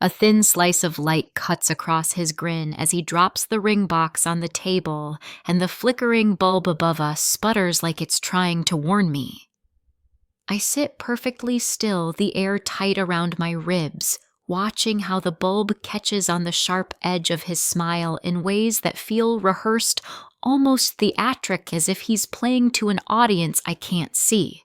A thin slice of light cuts across his grin as he drops the ring box on the table, and the flickering bulb above us sputters like it's trying to warn me. I sit perfectly still, the air tight around my ribs, watching how the bulb catches on the sharp edge of his smile in ways that feel rehearsed, almost theatric, as if he's playing to an audience I can't see.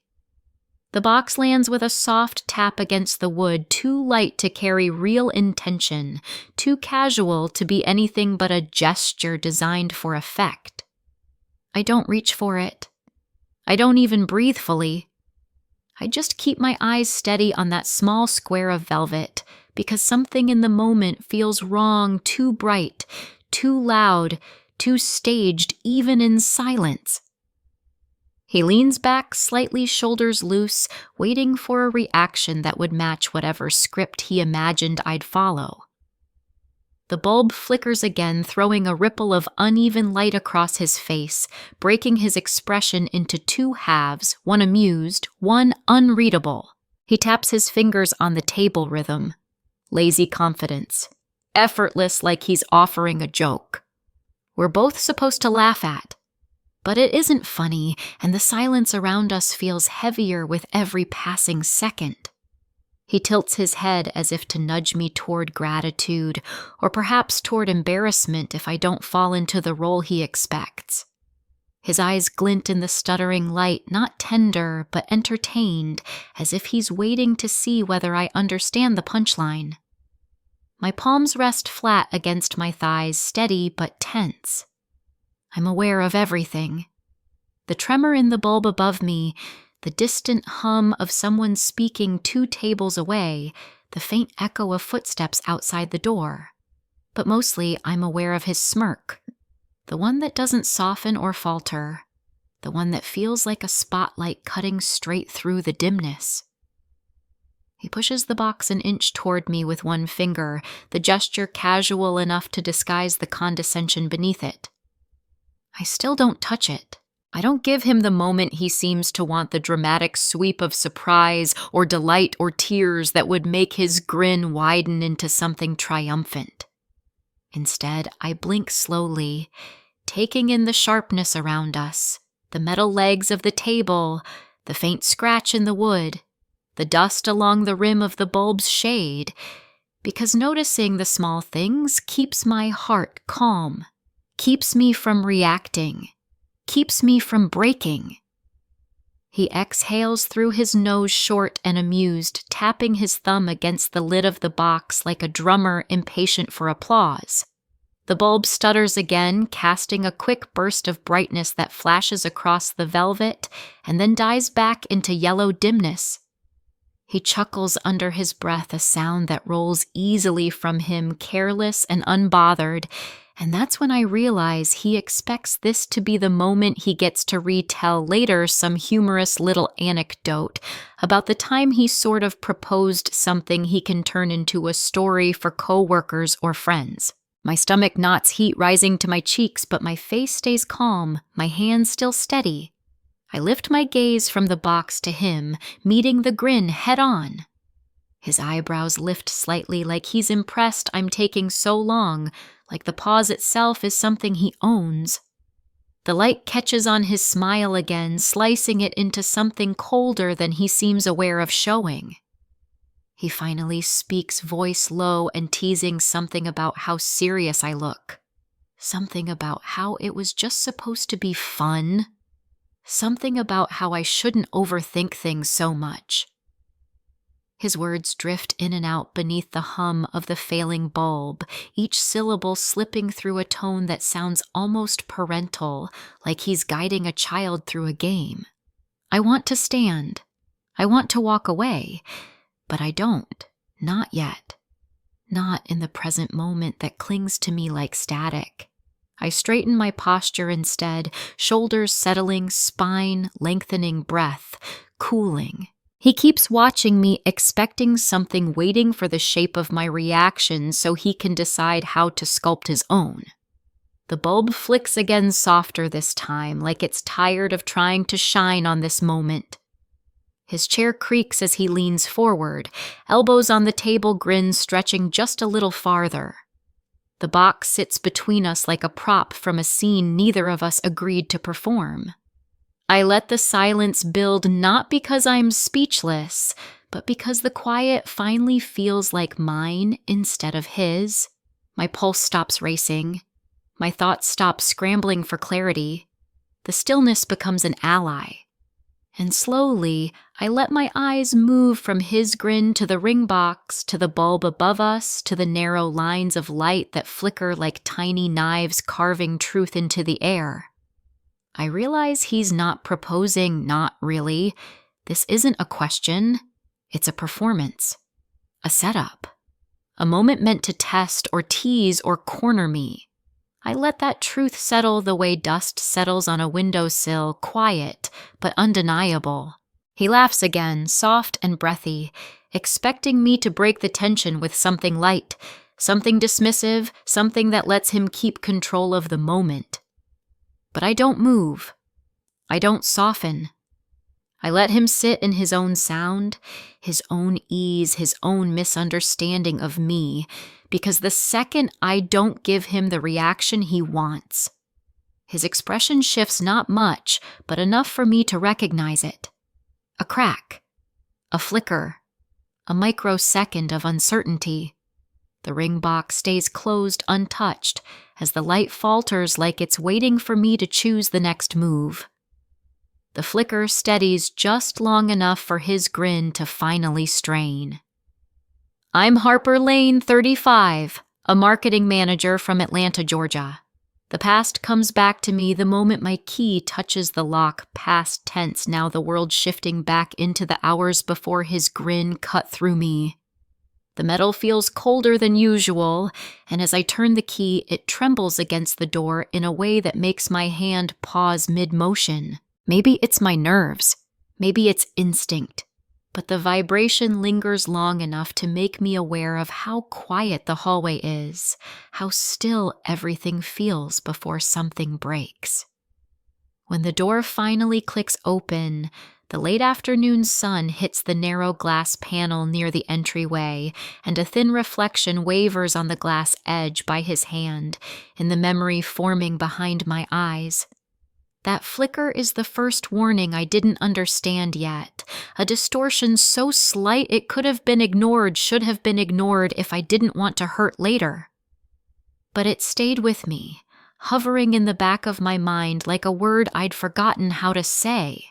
The box lands with a soft tap against the wood, too light to carry real intention, too casual to be anything but a gesture designed for effect. I don't reach for it. I don't even breathe fully. I just keep my eyes steady on that small square of velvet, because something in the moment feels wrong, too bright, too loud, too staged, even in silence. He leans back, slightly shoulders loose, waiting for a reaction that would match whatever script he imagined I'd follow. The bulb flickers again, throwing a ripple of uneven light across his face, breaking his expression into two halves, one amused, one unreadable. He taps his fingers on the table rhythm. Lazy confidence. Effortless, like he's offering a joke. We're both supposed to laugh at. But it isn't funny, and the silence around us feels heavier with every passing second. He tilts his head as if to nudge me toward gratitude, or perhaps toward embarrassment if I don't fall into the role he expects. His eyes glint in the stuttering light, not tender, but entertained, as if he's waiting to see whether I understand the punchline. My palms rest flat against my thighs, steady but tense. I'm aware of everything. The tremor in the bulb above me, the distant hum of someone speaking 2 tables away, the faint echo of footsteps outside the door. But mostly I'm aware of his smirk, the one that doesn't soften or falter, the one that feels like a spotlight cutting straight through the dimness. He pushes the box an inch toward me with one finger, the gesture casual enough to disguise the condescension beneath it. I still don't touch it. I don't give him the moment he seems to want, the dramatic sweep of surprise or delight or tears that would make his grin widen into something triumphant. Instead, I blink slowly, taking in the sharpness around us, the metal legs of the table, the faint scratch in the wood, the dust along the rim of the bulb's shade, because noticing the small things keeps my heart calm, keeps me from reacting, keeps me from breaking. He exhales through his nose, short and amused, tapping his thumb against the lid of the box like a drummer impatient for applause. The bulb stutters again, casting a quick burst of brightness that flashes across the velvet and then dies back into yellow dimness. He chuckles under his breath, a sound that rolls easily from him, careless and unbothered, and that's when I realize he expects this to be the moment he gets to retell later some humorous little anecdote about the time he sort of proposed something he can turn into a story for coworkers or friends. My stomach knots, heat rising to my cheeks, but my face stays calm, my hands still steady. I lift my gaze from the box to him, meeting the grin head on. His eyebrows lift slightly, like he's impressed I'm taking so long, like the pause itself is something he owns. The light catches on his smile again, slicing it into something colder than he seems aware of showing. He finally speaks, voice low and teasing something about how serious I look. Something about how it was just supposed to be fun. Something about how I shouldn't overthink things so much. His words drift in and out beneath the hum of the failing bulb, each syllable slipping through a tone that sounds almost parental, like he's guiding a child through a game. I want to stand. I want to walk away, but I don't. Not yet. Not in the present moment that clings to me like static. I straighten my posture instead, shoulders settling, spine lengthening, breath cooling. He keeps watching me, expecting something, waiting for the shape of my reaction so he can decide how to sculpt his own. The bulb flicks again, softer this time, like it's tired of trying to shine on this moment. His chair creaks as he leans forward, elbows on the table, grin stretching just a little farther. The box sits between us like a prop from a scene neither of us agreed to perform. I let the silence build not because I'm speechless, but because the quiet finally feels like mine instead of his. My pulse stops racing. My thoughts stop scrambling for clarity. The stillness becomes an ally. And slowly, I let my eyes move from his grin to the ring box, to the bulb above us, to the narrow lines of light that flicker like tiny knives carving truth into the air. I realize he's not proposing, not really. This isn't a question. It's a performance. A setup. A moment meant to test or tease or corner me. I let that truth settle the way dust settles on a windowsill, quiet but undeniable. He laughs again, soft and breathy, expecting me to break the tension with something light, something dismissive, something that lets him keep control of the moment. But I don't move. I don't soften. I let him sit in his own sound, his own ease, his own misunderstanding of me, because the second I don't give him the reaction he wants, his expression shifts not much, but enough for me to recognize it. A crack, a flicker, a microsecond of uncertainty. The ring box stays closed untouched as the light falters like it's waiting for me to choose the next move. The flicker steadies just long enough for his grin to finally strain. I'm Harper Lane, 35, a marketing manager from Atlanta, Georgia. The past comes back to me the moment my key touches the lock, past tense, now the world shifting back into the hours before his grin cut through me. The metal feels colder than usual, and as I turn the key, it trembles against the door in a way that makes my hand pause mid-motion. Maybe it's my nerves. Maybe it's instinct. But the vibration lingers long enough to make me aware of how quiet the hallway is, how still everything feels before something breaks. When the door finally clicks open, the late afternoon sun hits the narrow glass panel near the entryway, and a thin reflection wavers on the glass edge by his hand, in the memory forming behind my eyes. That flicker is the first warning I didn't understand yet, a distortion so slight it could have been ignored, should have been ignored if I didn't want to hurt later. But it stayed with me, hovering in the back of my mind like a word I'd forgotten how to say.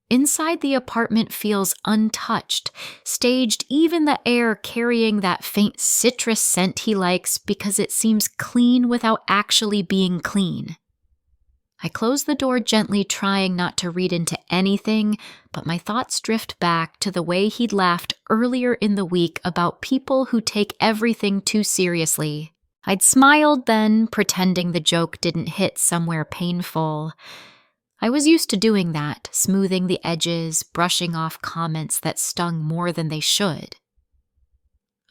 Inside the apartment feels untouched, staged, even the air carrying that faint citrus scent he likes because it seems clean without actually being clean. I close the door gently, trying not to read into anything, but my thoughts drift back to the way he'd laughed earlier in the week about people who take everything too seriously. I'd smiled then, pretending the joke didn't hit somewhere painful. I was used to doing that, smoothing the edges, brushing off comments that stung more than they should.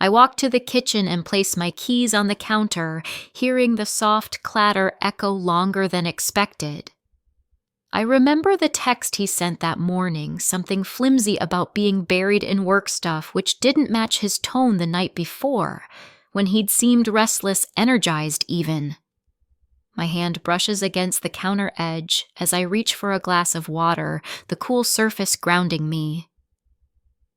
I walk to the kitchen and place my keys on the counter, hearing the soft clatter echo longer than expected. I remember the text he sent that morning, something flimsy about being buried in work stuff which didn't match his tone the night before, when he'd seemed restless, energized even. My hand brushes against the counter edge as I reach for a glass of water, the cool surface grounding me.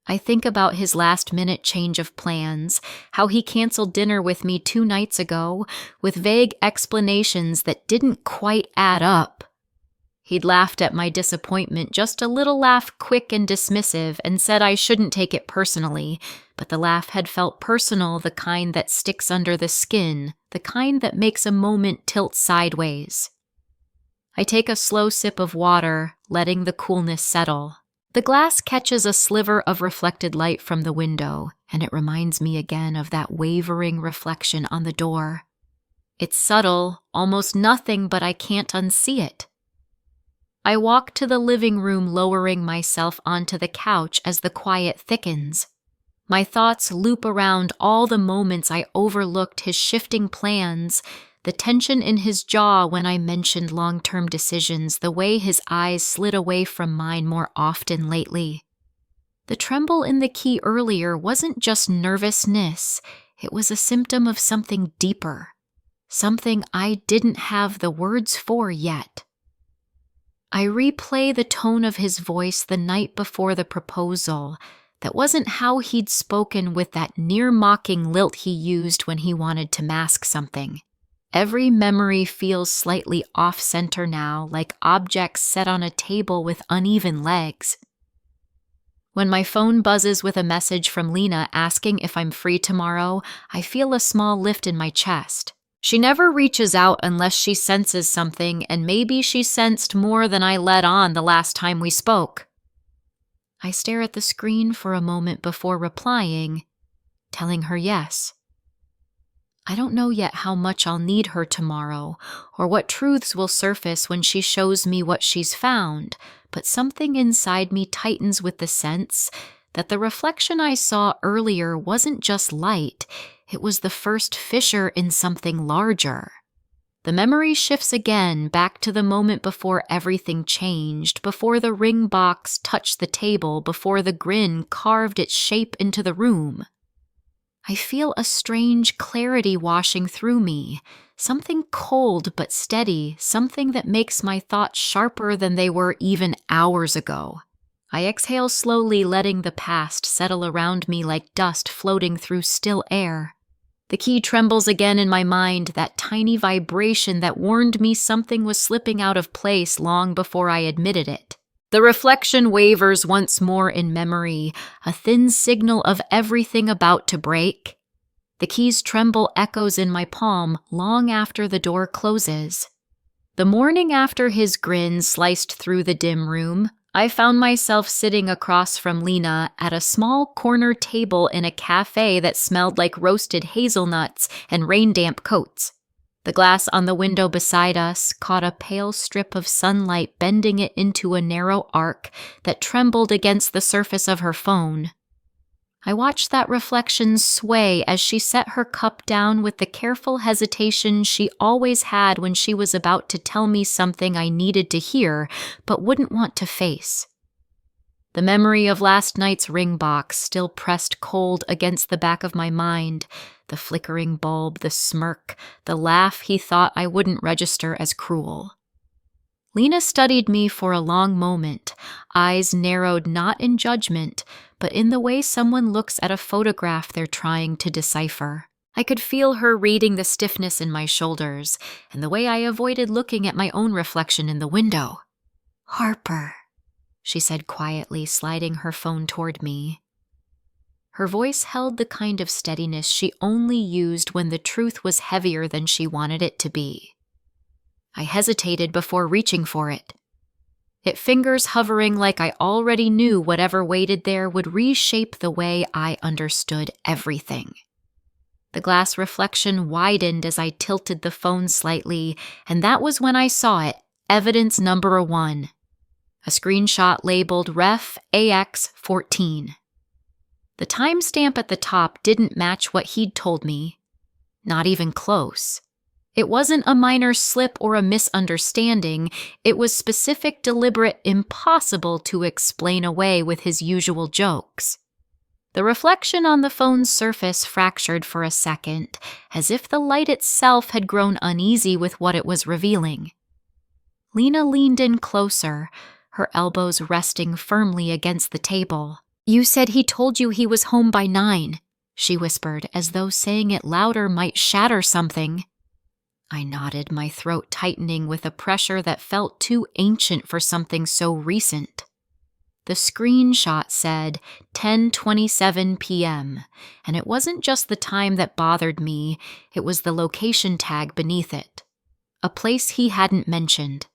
I think about his last-minute change of plans, how he canceled dinner with me 2 nights ago, with vague explanations that didn't quite add up. He'd laughed at my disappointment, just a little laugh, quick and dismissive, and said I shouldn't take it personally, but the laugh had felt personal, the kind that sticks under the skin, the kind that makes a moment tilt sideways. I take a slow sip of water, letting the coolness settle. The glass catches a sliver of reflected light from the window, and it reminds me again of that wavering reflection on the door. It's subtle, almost nothing, but I can't unsee it. I walk to the living room, lowering myself onto the couch as the quiet thickens. My thoughts loop around all the moments I overlooked his shifting plans, The tension in his jaw when I mentioned long-term decisions, the way his eyes slid away from mine more often lately. The tremble in the key earlier wasn't just nervousness, it was a symptom of something deeper, something I didn't have the words for yet. I replay the tone of his voice the night before the proposal. That wasn't how he'd spoken, with that near-mocking lilt he used when he wanted to mask something. Every memory feels slightly off-center now, like objects set on a table with uneven legs. When my phone buzzes with a message from Lena asking if I'm free tomorrow, I feel a small lift in my chest. She never reaches out unless she senses something, and maybe she sensed more than I let on the last time we spoke. I stare at the screen for a moment before replying, telling her yes. I don't know yet how much I'll need her tomorrow, or what truths will surface when she shows me what she's found, but something inside me tightens with the sense that the reflection I saw earlier wasn't just light, it was the first fissure in something larger. The memory shifts again back to the moment before everything changed, before the ring box touched the table, before the grin carved its shape into the room. I feel a strange clarity washing through me, something cold but steady, something that makes my thoughts sharper than they were even hours ago. I exhale slowly, letting the past settle around me like dust floating through still air. The key trembles again in my mind, that tiny vibration that warned me something was slipping out of place long before I admitted it. The reflection wavers once more in memory, a thin signal of everything about to break. The key's tremble echoes in my palm long after the door closes. The morning after his grin sliced through the dim room, I found myself sitting across from Lena at a small corner table in a cafe that smelled like roasted hazelnuts and rain-damp coats. The glass on the window beside us caught a pale strip of sunlight, bending it into a narrow arc that trembled against the surface of her phone. I watched that reflection sway as she set her cup down with the careful hesitation she always had when she was about to tell me something I needed to hear but wouldn't want to face. The memory of last night's ring box still pressed cold against the back of my mind, the flickering bulb, the smirk, the laugh he thought I wouldn't register as cruel. Lena studied me for a long moment, eyes narrowed not in judgment, but in the way someone looks at a photograph they're trying to decipher. I could feel her reading the stiffness in my shoulders, and the way I avoided looking at my own reflection in the window. "Harper," she said quietly, sliding her phone toward me. Her voice held the kind of steadiness she only used when the truth was heavier than she wanted it to be. I hesitated before reaching for it. Fingers hovering like I already knew whatever waited there would reshape the way I understood everything. The glass reflection widened as I tilted the phone slightly, and that was when I saw it, evidence number 1. A screenshot labeled Ref AX14. The timestamp at the top didn't match what he'd told me. Not even close. It wasn't a minor slip or a misunderstanding. It was specific, deliberate, impossible to explain away with his usual jokes. The reflection on the phone's surface fractured for a second, as if the light itself had grown uneasy with what it was revealing. Lena leaned in closer, her elbows resting firmly against the table. "You said he told you he was home by 9, she whispered, as though saying it louder might shatter something. I nodded, my throat tightening with a pressure that felt too ancient for something so recent. The screenshot said 10:27 p.m., and it wasn't just the time that bothered me, it was the location tag beneath it. A place he hadn't mentioned.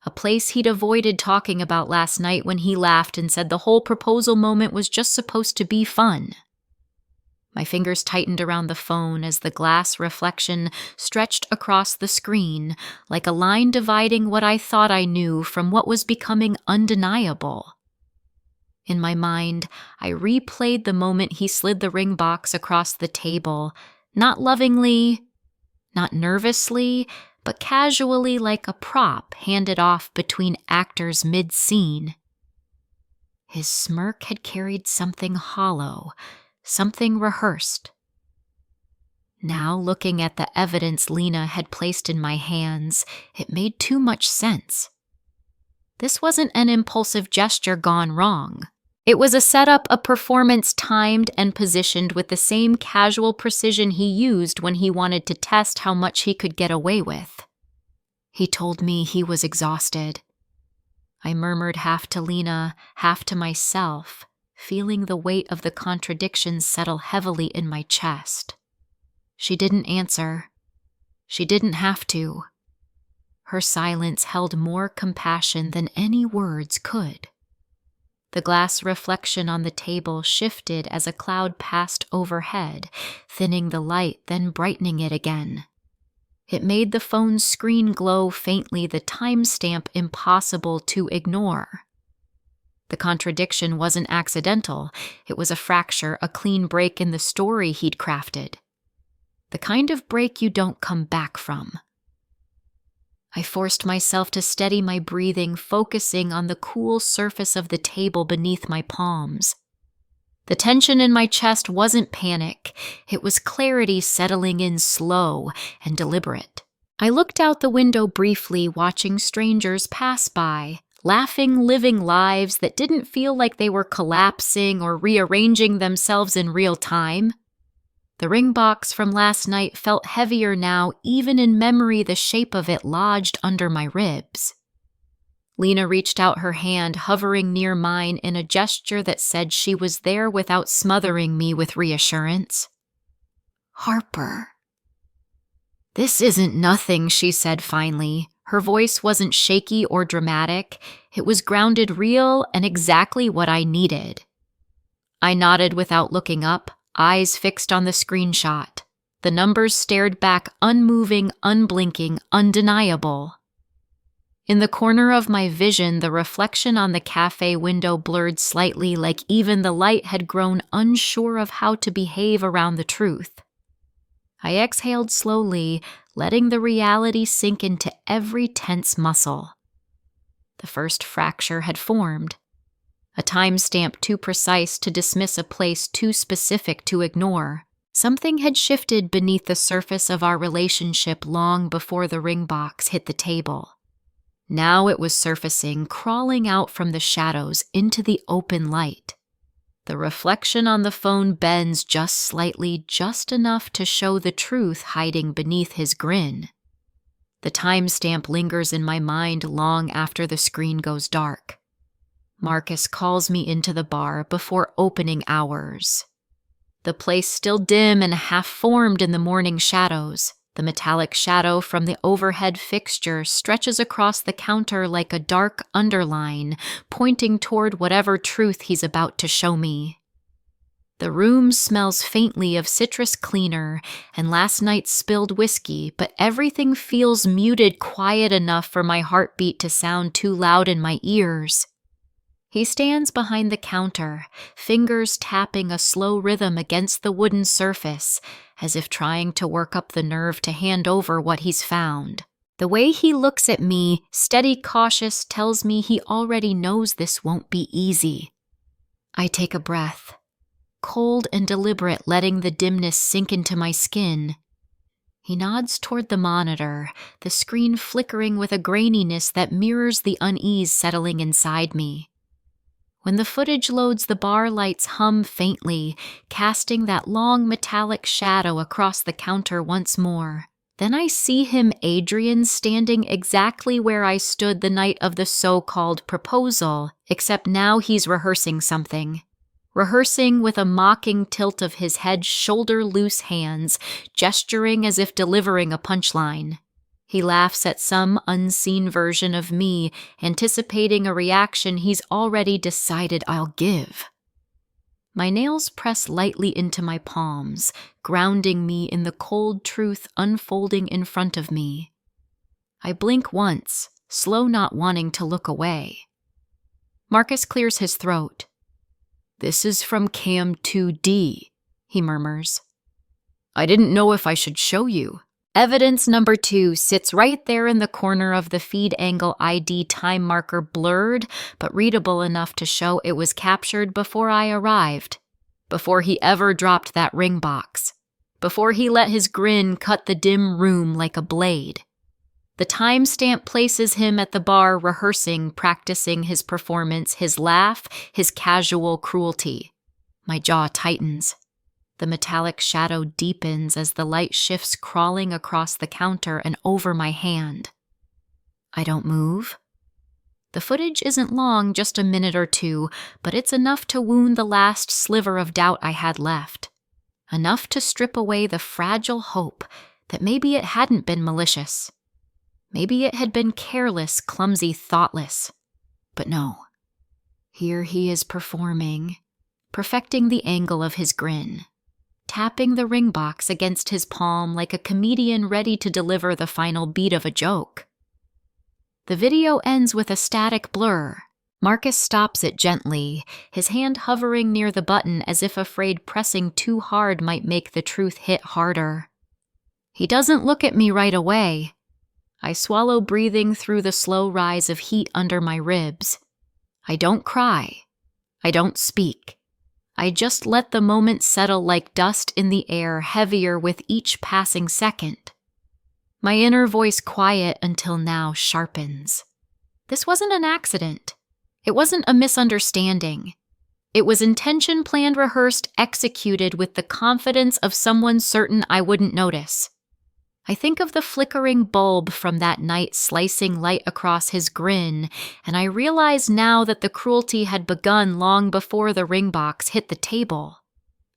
A place he'd avoided talking about last night when he laughed and said the whole proposal moment was just supposed to be fun. My fingers tightened around the phone as the glass reflection stretched across the screen, like a line dividing what I thought I knew from what was becoming undeniable. In my mind, I replayed the moment he slid the ring box across the table, not lovingly, not nervously, but casually like a prop handed off between actors mid-scene. His smirk had carried something hollow, something rehearsed. Now, looking at the evidence Lena had placed in my hands, it made too much sense. This wasn't an impulsive gesture gone wrong. It was a setup, a performance timed and positioned with the same casual precision he used when he wanted to test how much he could get away with. He told me he was exhausted. I murmured half to Lena, half to myself, feeling the weight of the contradiction settle heavily in my chest. She didn't answer. She didn't have to. Her silence held more compassion than any words could. The glass reflection on the table shifted as a cloud passed overhead, thinning the light, then brightening it again. It made the phone's screen glow faintly, the timestamp impossible to ignore. The contradiction wasn't accidental. It was a fracture, a clean break in the story he'd crafted. The kind of break you don't come back from. I forced myself to steady my breathing, focusing on the cool surface of the table beneath my palms. The tension in my chest wasn't panic. It was clarity settling in slow and deliberate. I looked out the window briefly, watching strangers pass by, laughing, living lives that didn't feel like they were collapsing or rearranging themselves in real time. The ring box from last night felt heavier now, even in memory the shape of it lodged under my ribs. Lena reached out her hand, hovering near mine in a gesture that said she was there without smothering me with reassurance. "Harper." "This isn't nothing," she said finally. Her voice wasn't shaky or dramatic. It was grounded, real, and exactly what I needed. I nodded without looking up, eyes fixed on the screenshot. The numbers stared back, unmoving, unblinking, undeniable. In the corner of my vision, the reflection on the cafe window blurred slightly, like even the light had grown unsure of how to behave around the truth. I exhaled slowly, letting the reality sink into every tense muscle. The first fracture had formed. A timestamp too precise to dismiss, a place too specific to ignore. Something had shifted beneath the surface of our relationship long before the ring box hit the table. Now it was surfacing, crawling out from the shadows into the open light. The reflection on the phone bends just slightly, just enough to show the truth hiding beneath his grin. The timestamp lingers in my mind long after the screen goes dark. Marcus calls me into the bar before opening hours. The place still dim and half-formed in the morning shadows. The metallic shadow from the overhead fixture stretches across the counter like a dark underline, pointing toward whatever truth he's about to show me. The room smells faintly of citrus cleaner and last night's spilled whiskey, but everything feels muted, quiet enough for my heartbeat to sound too loud in my ears. He stands behind the counter, fingers tapping a slow rhythm against the wooden surface, as if trying to work up the nerve to hand over what he's found. The way he looks at me, steady, cautious, tells me he already knows this won't be easy. I take a breath, cold and deliberate, letting the dimness sink into my skin. He nods toward the monitor, the screen flickering with a graininess that mirrors the unease settling inside me. When the footage loads, the bar lights hum faintly, casting that long metallic shadow across the counter once more. Then I see him, Adrian, standing exactly where I stood the night of the so-called proposal, except now he's rehearsing something. Rehearsing with a mocking tilt of his head, shoulder-loose hands, gesturing as if delivering a punchline. He laughs at some unseen version of me, anticipating a reaction he's already decided I'll give. My nails press lightly into my palms, grounding me in the cold truth unfolding in front of me. I blink once, slow, not wanting to look away. Marcus clears his throat. "This is from Cam 2D, he murmurs. "I didn't know if I should show you." Evidence number 2 sits right there in the corner of the feed angle ID time marker, blurred but readable enough to show it was captured before I arrived, before he ever dropped that ring box, before he let his grin cut the dim room like a blade. The timestamp places him at the bar rehearsing, practicing his performance, his laugh, his casual cruelty. My jaw tightens. The metallic shadow deepens as the light shifts, crawling across the counter and over my hand. I don't move. The footage isn't long, just a minute or 2, but it's enough to wound the last sliver of doubt I had left. Enough to strip away the fragile hope that maybe it hadn't been malicious. Maybe it had been careless, clumsy, thoughtless. But no. Here he is performing, perfecting the angle of his grin, tapping the ring box against his palm like a comedian ready to deliver the final beat of a joke. The video ends with a static blur. Marcus stops it gently, his hand hovering near the button as if afraid pressing too hard might make the truth hit harder. He doesn't look at me right away. I swallow, breathing through the slow rise of heat under my ribs. I don't cry. I don't speak. I just let the moment settle like dust in the air, heavier with each passing second. My inner voice, quiet until now, sharpens. This wasn't an accident. It wasn't a misunderstanding. It was intention, planned, rehearsed, executed with the confidence of someone certain I wouldn't notice. I think of the flickering bulb from that night slicing light across his grin, and I realize now that the cruelty had begun long before the ring box hit the table.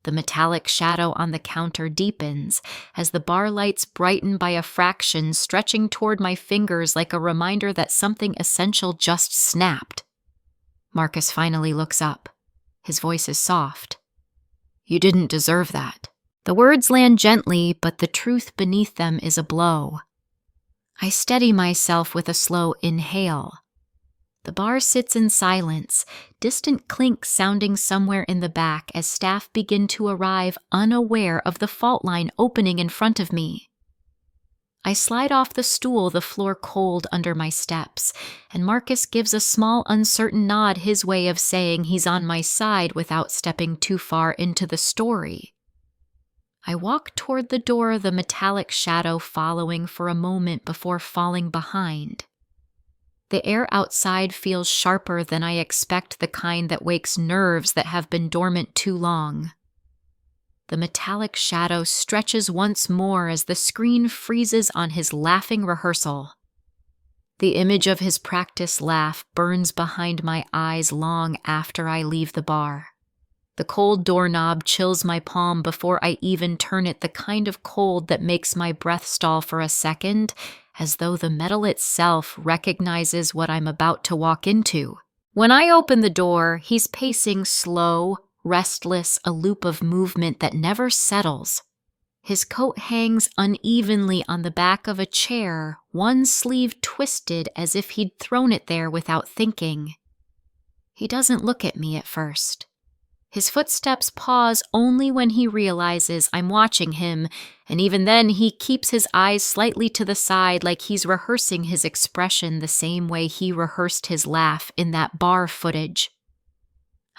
The metallic shadow on the counter deepens as the bar lights brighten by a fraction, stretching toward my fingers like a reminder that something essential just snapped. Marcus finally looks up. His voice is soft. "You didn't deserve that." The words land gently, but the truth beneath them is a blow. I steady myself with a slow inhale. The bar sits in silence, distant clinks sounding somewhere in the back as staff begin to arrive, unaware of the fault line opening in front of me. I slide off the stool, the floor cold under my steps, and Marcus gives a small, uncertain nod, his way of saying he's on my side without stepping too far into the story. I walk toward the door, the metallic shadow following for a moment before falling behind. The air outside feels sharper than I expect, the kind that wakes nerves that have been dormant too long. The metallic shadow stretches once more as the screen freezes on his laughing rehearsal. The image of his practice laugh burns behind my eyes long after I leave the bar. The cold doorknob chills my palm before I even turn it, the kind of cold that makes my breath stall for a second, as though the metal itself recognizes what I'm about to walk into. When I open the door, he's pacing slow, restless, a loop of movement that never settles. His coat hangs unevenly on the back of a chair, one sleeve twisted as if he'd thrown it there without thinking. He doesn't look at me at first. His footsteps pause only when he realizes I'm watching him, and even then he keeps his eyes slightly to the side like he's rehearsing his expression the same way he rehearsed his laugh in that bar footage.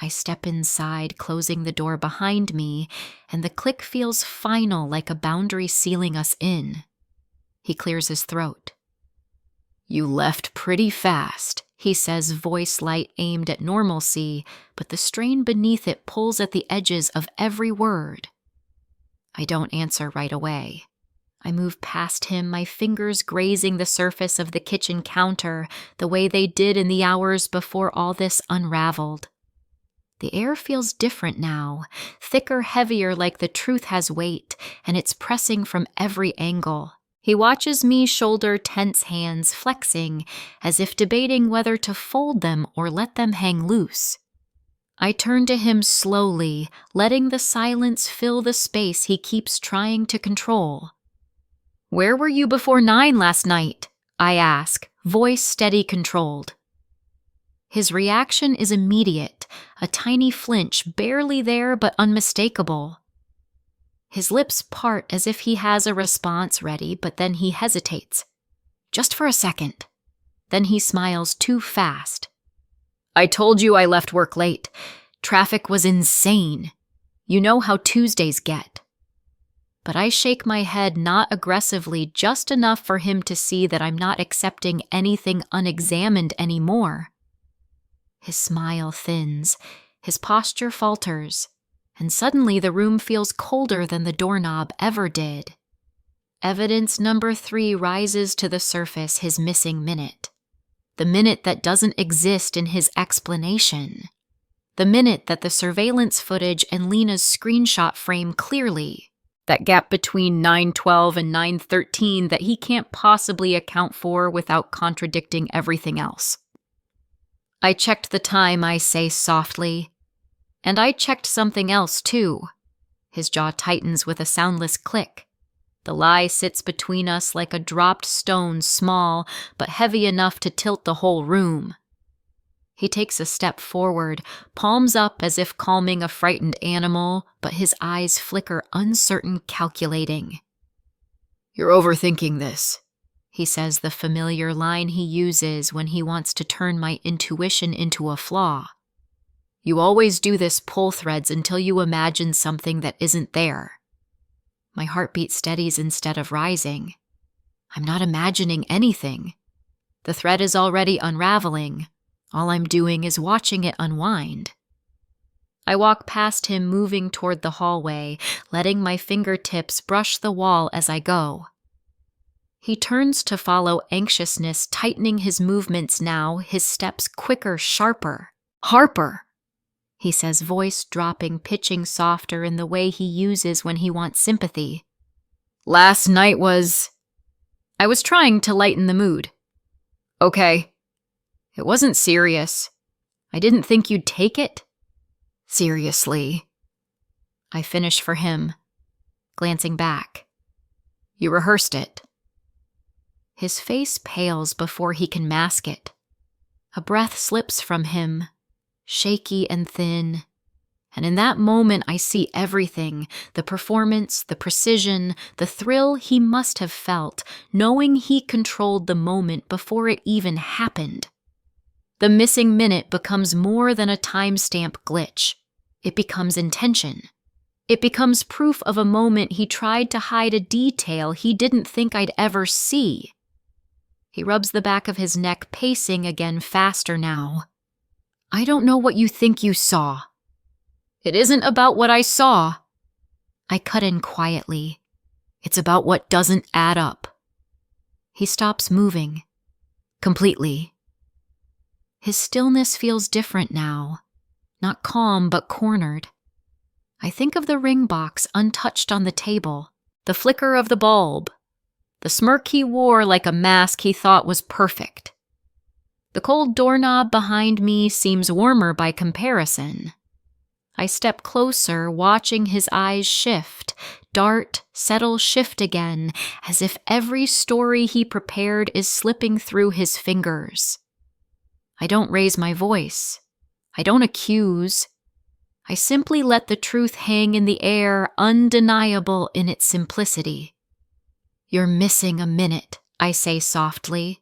I step inside, closing the door behind me, and the click feels final, like a boundary sealing us in. He clears his throat. "You left pretty fast," he says, voice light aimed at normalcy, but the strain beneath it pulls at the edges of every word. I don't answer right away. I move past him, my fingers grazing the surface of the kitchen counter, the way they did in the hours before all this unraveled. The air feels different now, thicker, heavier, like the truth has weight, and it's pressing from every angle. He watches me shoulder tense hands flexing, as if debating whether to fold them or let them hang loose. I turn to him slowly, letting the silence fill the space he keeps trying to control. "Where were you before 9 last night?" I ask, voice steady, controlled. His reaction is immediate, a tiny flinch, barely there but unmistakable. His lips part as if he has a response ready, but then he hesitates. Just for a second. Then he smiles too fast. I told you I left work late. Traffic was insane. You know how Tuesdays get. But I shake my head not aggressively, just enough for him to see that I'm not accepting anything unexamined anymore. His smile thins, his posture falters, and suddenly the room feels colder than the doorknob ever did. Evidence number 3 rises to the surface, his missing minute. The minute that doesn't exist in his explanation. The minute that the surveillance footage and Lena's screenshot frame clearly. That gap between 9:12 and 9:13 that he can't possibly account for without contradicting everything else. I checked the time, I say softly. And I checked something else, too. His jaw tightens with a soundless click. The lie sits between us like a dropped stone, small, but heavy enough to tilt the whole room. He takes a step forward, palms up as if calming a frightened animal, but his eyes flicker uncertain, calculating. You're overthinking this, he says, the familiar line he uses when he wants to turn my intuition into a flaw. You always do this pull threads until you imagine something that isn't there. My heartbeat steadies instead of rising. I'm not imagining anything. The thread is already unraveling. All I'm doing is watching it unwind. I walk past him, moving toward the hallway, letting my fingertips brush the wall as I go. He turns to follow, anxiousness tightening his movements now, his steps quicker, sharper. Harper! He says, voice dropping, pitching softer in the way he uses when he wants sympathy. Last night was... I was trying to lighten the mood. Okay. It wasn't serious. I didn't think you'd take it. Seriously. I finish for him, glancing back. You rehearsed it. His face pales before he can mask it. A breath slips from him, shaky and thin, and in that moment I see everything, the performance, the precision, the thrill he must have felt, knowing he controlled the moment before it even happened. The missing minute becomes more than a timestamp glitch. It becomes intention. It becomes proof of a moment he tried to hide, a detail he didn't think I'd ever see. He rubs the back of his neck, pacing again, faster now. I don't know what you think you saw. It isn't about what I saw. I cut in quietly. It's about what doesn't add up. He stops moving. Completely. His stillness feels different now. Not calm, but cornered. I think of the ring box untouched on the table, the flicker of the bulb, the smirk he wore like a mask he thought was perfect. The cold doorknob behind me seems warmer by comparison. I step closer, watching his eyes shift, dart, settle, shift again, as if every story he prepared is slipping through his fingers. I don't raise my voice. I don't accuse. I simply let the truth hang in the air, undeniable in its simplicity. You're missing a minute, I say softly.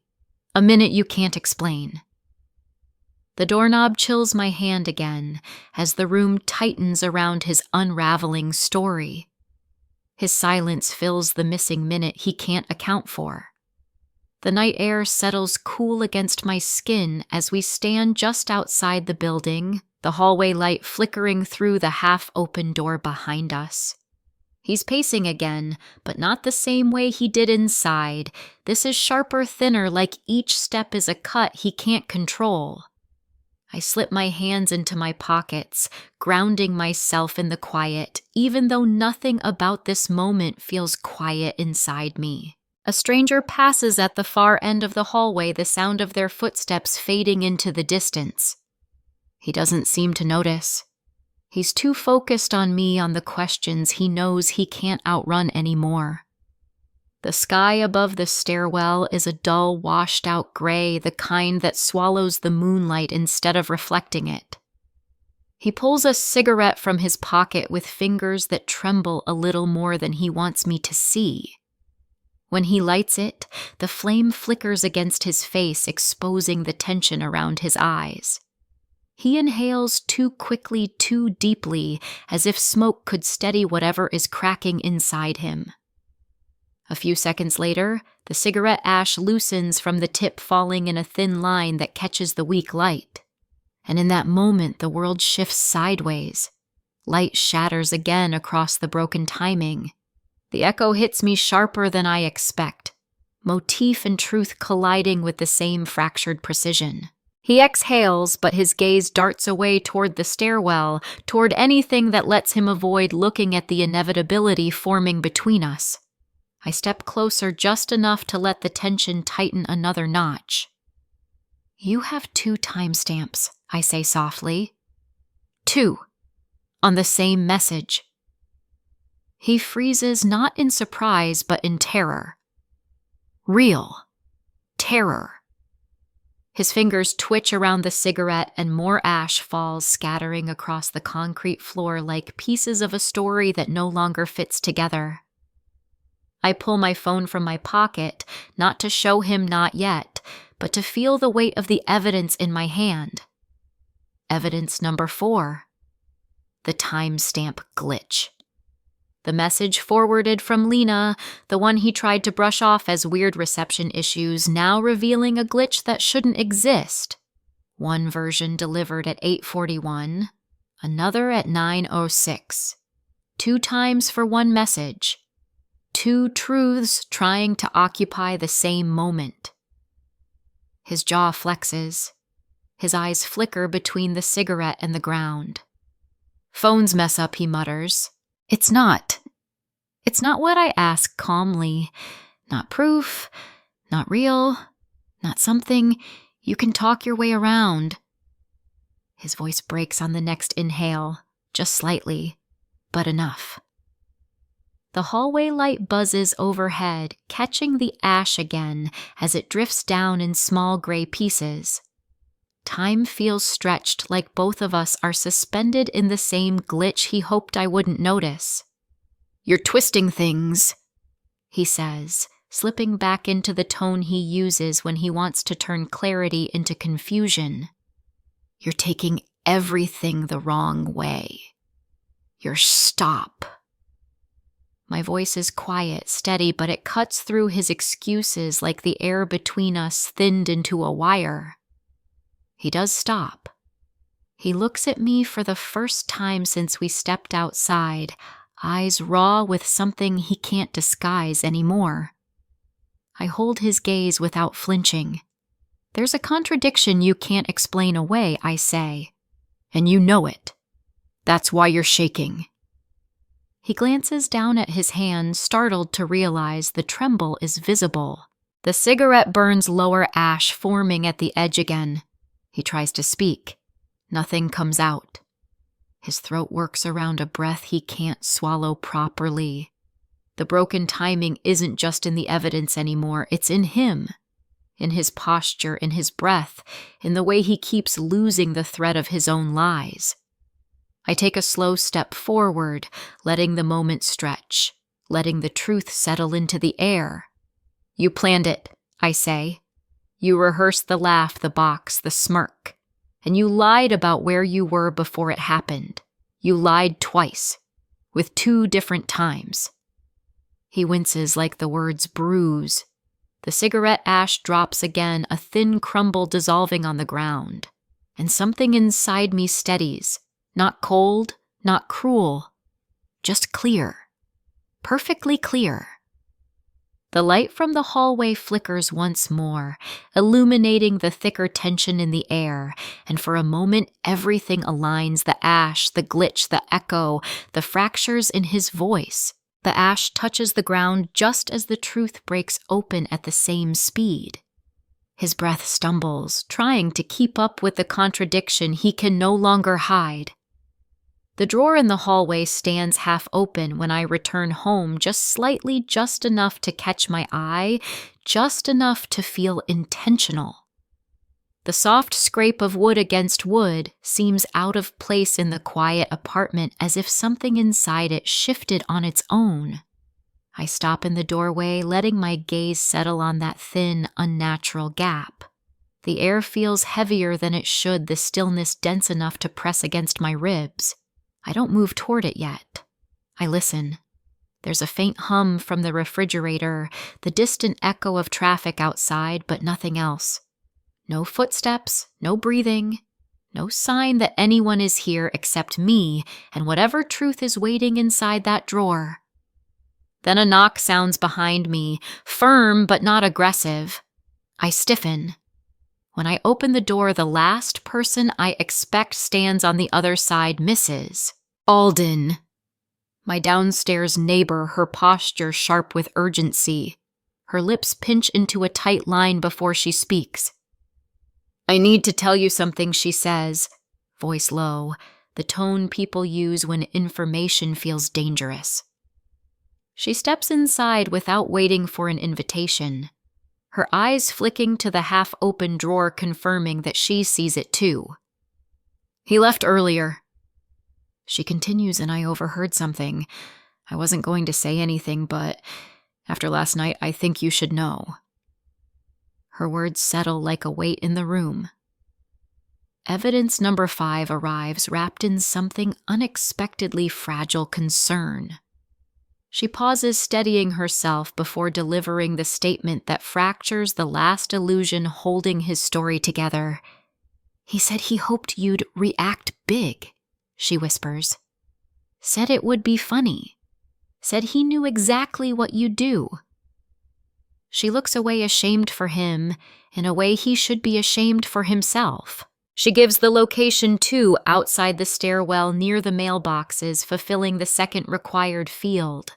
A minute you can't explain. The doorknob chills my hand again as the room tightens around his unraveling story. His silence fills the missing minute he can't account for. The night air settles cool against my skin as we stand just outside the building, the hallway light flickering through the half-open door behind us. He's pacing again, but not the same way he did inside. This is sharper, thinner, like each step is a cut he can't control. I slip my hands into my pockets, grounding myself in the quiet, even though nothing about this moment feels quiet inside me. A stranger passes at the far end of the hallway, the sound of their footsteps fading into the distance. He doesn't seem to notice. He's too focused on me, on the questions he knows he can't outrun anymore. The sky above the stairwell is a dull, washed-out gray, the kind that swallows the moonlight instead of reflecting it. He pulls a cigarette from his pocket with fingers that tremble a little more than he wants me to see. When he lights it, the flame flickers against his face, exposing the tension around his eyes. He inhales too quickly, too deeply, as if smoke could steady whatever is cracking inside him. A few seconds later, the cigarette ash loosens from the tip, falling in a thin line that catches the weak light. And in that moment, the world shifts sideways. Light shatters again across the broken timing. The echo hits me sharper than I expect, motif and truth colliding with the same fractured precision. He exhales, but his gaze darts away toward the stairwell, toward anything that lets him avoid looking at the inevitability forming between us. I step closer just enough to let the tension tighten another notch. "You have 2 timestamps," I say softly. 2. On the same message. He freezes, not in surprise, but in terror. Real terror. His fingers twitch around the cigarette and more ash falls, scattering across the concrete floor like pieces of a story that no longer fits together. I pull my phone from my pocket, not to show him not yet, but to feel the weight of the evidence in my hand. Evidence number 4. The timestamp glitch. The message forwarded from Lena, the one he tried to brush off as weird reception issues, now revealing a glitch that shouldn't exist. One version delivered at 8:41, another at 9:06. 2 times for one message. 2 truths trying to occupy the same moment. His jaw flexes. His eyes flicker between the cigarette and the ground. "Phone's mess up," he mutters. It's not what I ask calmly. Not proof, not real, not something you can talk your way around. His voice breaks on the next inhale, just slightly, but enough. The hallway light buzzes overhead, catching the ash again as it drifts down in small gray pieces. Time feels stretched, like both of us are suspended in the same glitch he hoped I wouldn't notice. "You're twisting things," he says, slipping back into the tone he uses when he wants to turn clarity into confusion. "You're taking everything the wrong way. Stop." My voice is quiet, steady, but it cuts through his excuses like the air between us thinned into a wire. He does stop. He looks at me for the first time since we stepped outside, eyes raw with something he can't disguise anymore. I hold his gaze without flinching. "There's a contradiction you can't explain away," I say. "And you know it. That's why you're shaking." He glances down at his hand, startled to realize the tremble is visible. The cigarette burns lower ash, forming at the edge again. He tries to speak. Nothing comes out. His throat works around a breath he can't swallow properly. The broken timing isn't just in the evidence anymore, it's in him. In his posture, in his breath, in the way he keeps losing the thread of his own lies. I take a slow step forward, letting the moment stretch, letting the truth settle into the air. "You planned it," I say. "You rehearsed the laugh, the box, the smirk. And you lied about where you were before it happened. You lied twice, with 2 different times." He winces like the words bruise. The cigarette ash drops again, a thin crumble dissolving on the ground. And something inside me steadies. Not cold, not cruel, just clear. Perfectly clear. The light from the hallway flickers once more, illuminating the thicker tension in the air, and for a moment everything aligns: the ash, the glitch, the echo, the fractures in his voice. The ash touches the ground just as the truth breaks open at the same speed. His breath stumbles, trying to keep up with the contradiction he can no longer hide. The drawer in the hallway stands half open when I return home, just slightly, just enough to catch my eye, just enough to feel intentional. The soft scrape of wood against wood seems out of place in the quiet apartment, as if something inside it shifted on its own. I stop in the doorway, letting my gaze settle on that thin, unnatural gap. The air feels heavier than it should, the stillness dense enough to press against my ribs. I don't move toward it yet. I listen. There's a faint hum from the refrigerator, the distant echo of traffic outside, but nothing else. No footsteps, no breathing, no sign that anyone is here except me and whatever truth is waiting inside that drawer. Then a knock sounds behind me, firm but not aggressive. I stiffen. When I open the door, the last person I expect stands on the other side, Mrs. Alden. My downstairs neighbor, her posture sharp with urgency. Her lips pinch into a tight line before she speaks. "I need to tell you something," she says, voice low, the tone people use when information feels dangerous. She steps inside without waiting for an invitation, her eyes flicking to the half-open drawer, confirming that she sees it too. "He left earlier." She continues, and I overheard something. I wasn't going to say anything, but after last night, I think you should know. Her words settle like a weight in the room. Evidence number 5 arrives, wrapped in something unexpectedly fragile concern. She pauses, steadying herself before delivering the statement that fractures the last illusion holding his story together. "He said he hoped you'd react big," she whispers. "Said it would be funny. Said he knew exactly what you'd do." She looks away, ashamed for him, in a way he should be ashamed for himself. She gives the location too, outside the stairwell near the mailboxes, fulfilling the second required field.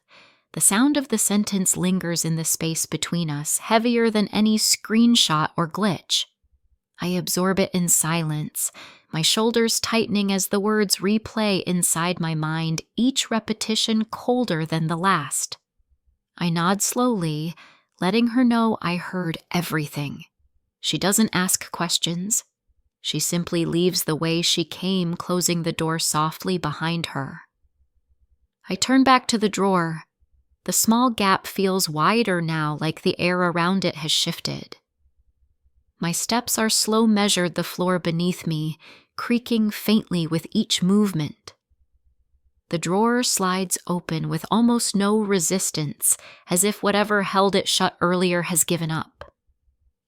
The sound of the sentence lingers in the space between us, heavier than any screenshot or glitch. I absorb it in silence, my shoulders tightening as the words replay inside my mind, each repetition colder than the last. I nod slowly, letting her know I heard everything. She doesn't ask questions. She simply leaves the way she came, closing the door softly behind her. I turn back to the drawer. The small gap feels wider now, like the air around it has shifted. My steps are slow, measured the floor beneath me, creaking faintly with each movement. The drawer slides open with almost no resistance, as if whatever held it shut earlier has given up.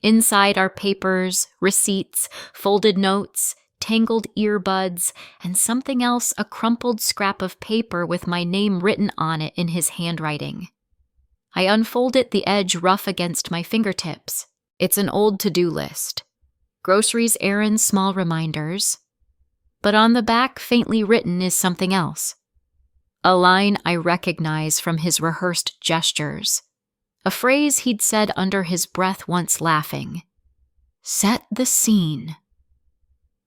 Inside are papers, receipts, folded notes, tangled earbuds, and something else, a crumpled scrap of paper with my name written on it in his handwriting. I unfold it, the edge rough against my fingertips. It's an old to-do list. Groceries, errands, small reminders. But on the back, faintly written, is something else. A line I recognize from his rehearsed gestures. A phrase he'd said under his breath once, laughing. "Set the scene."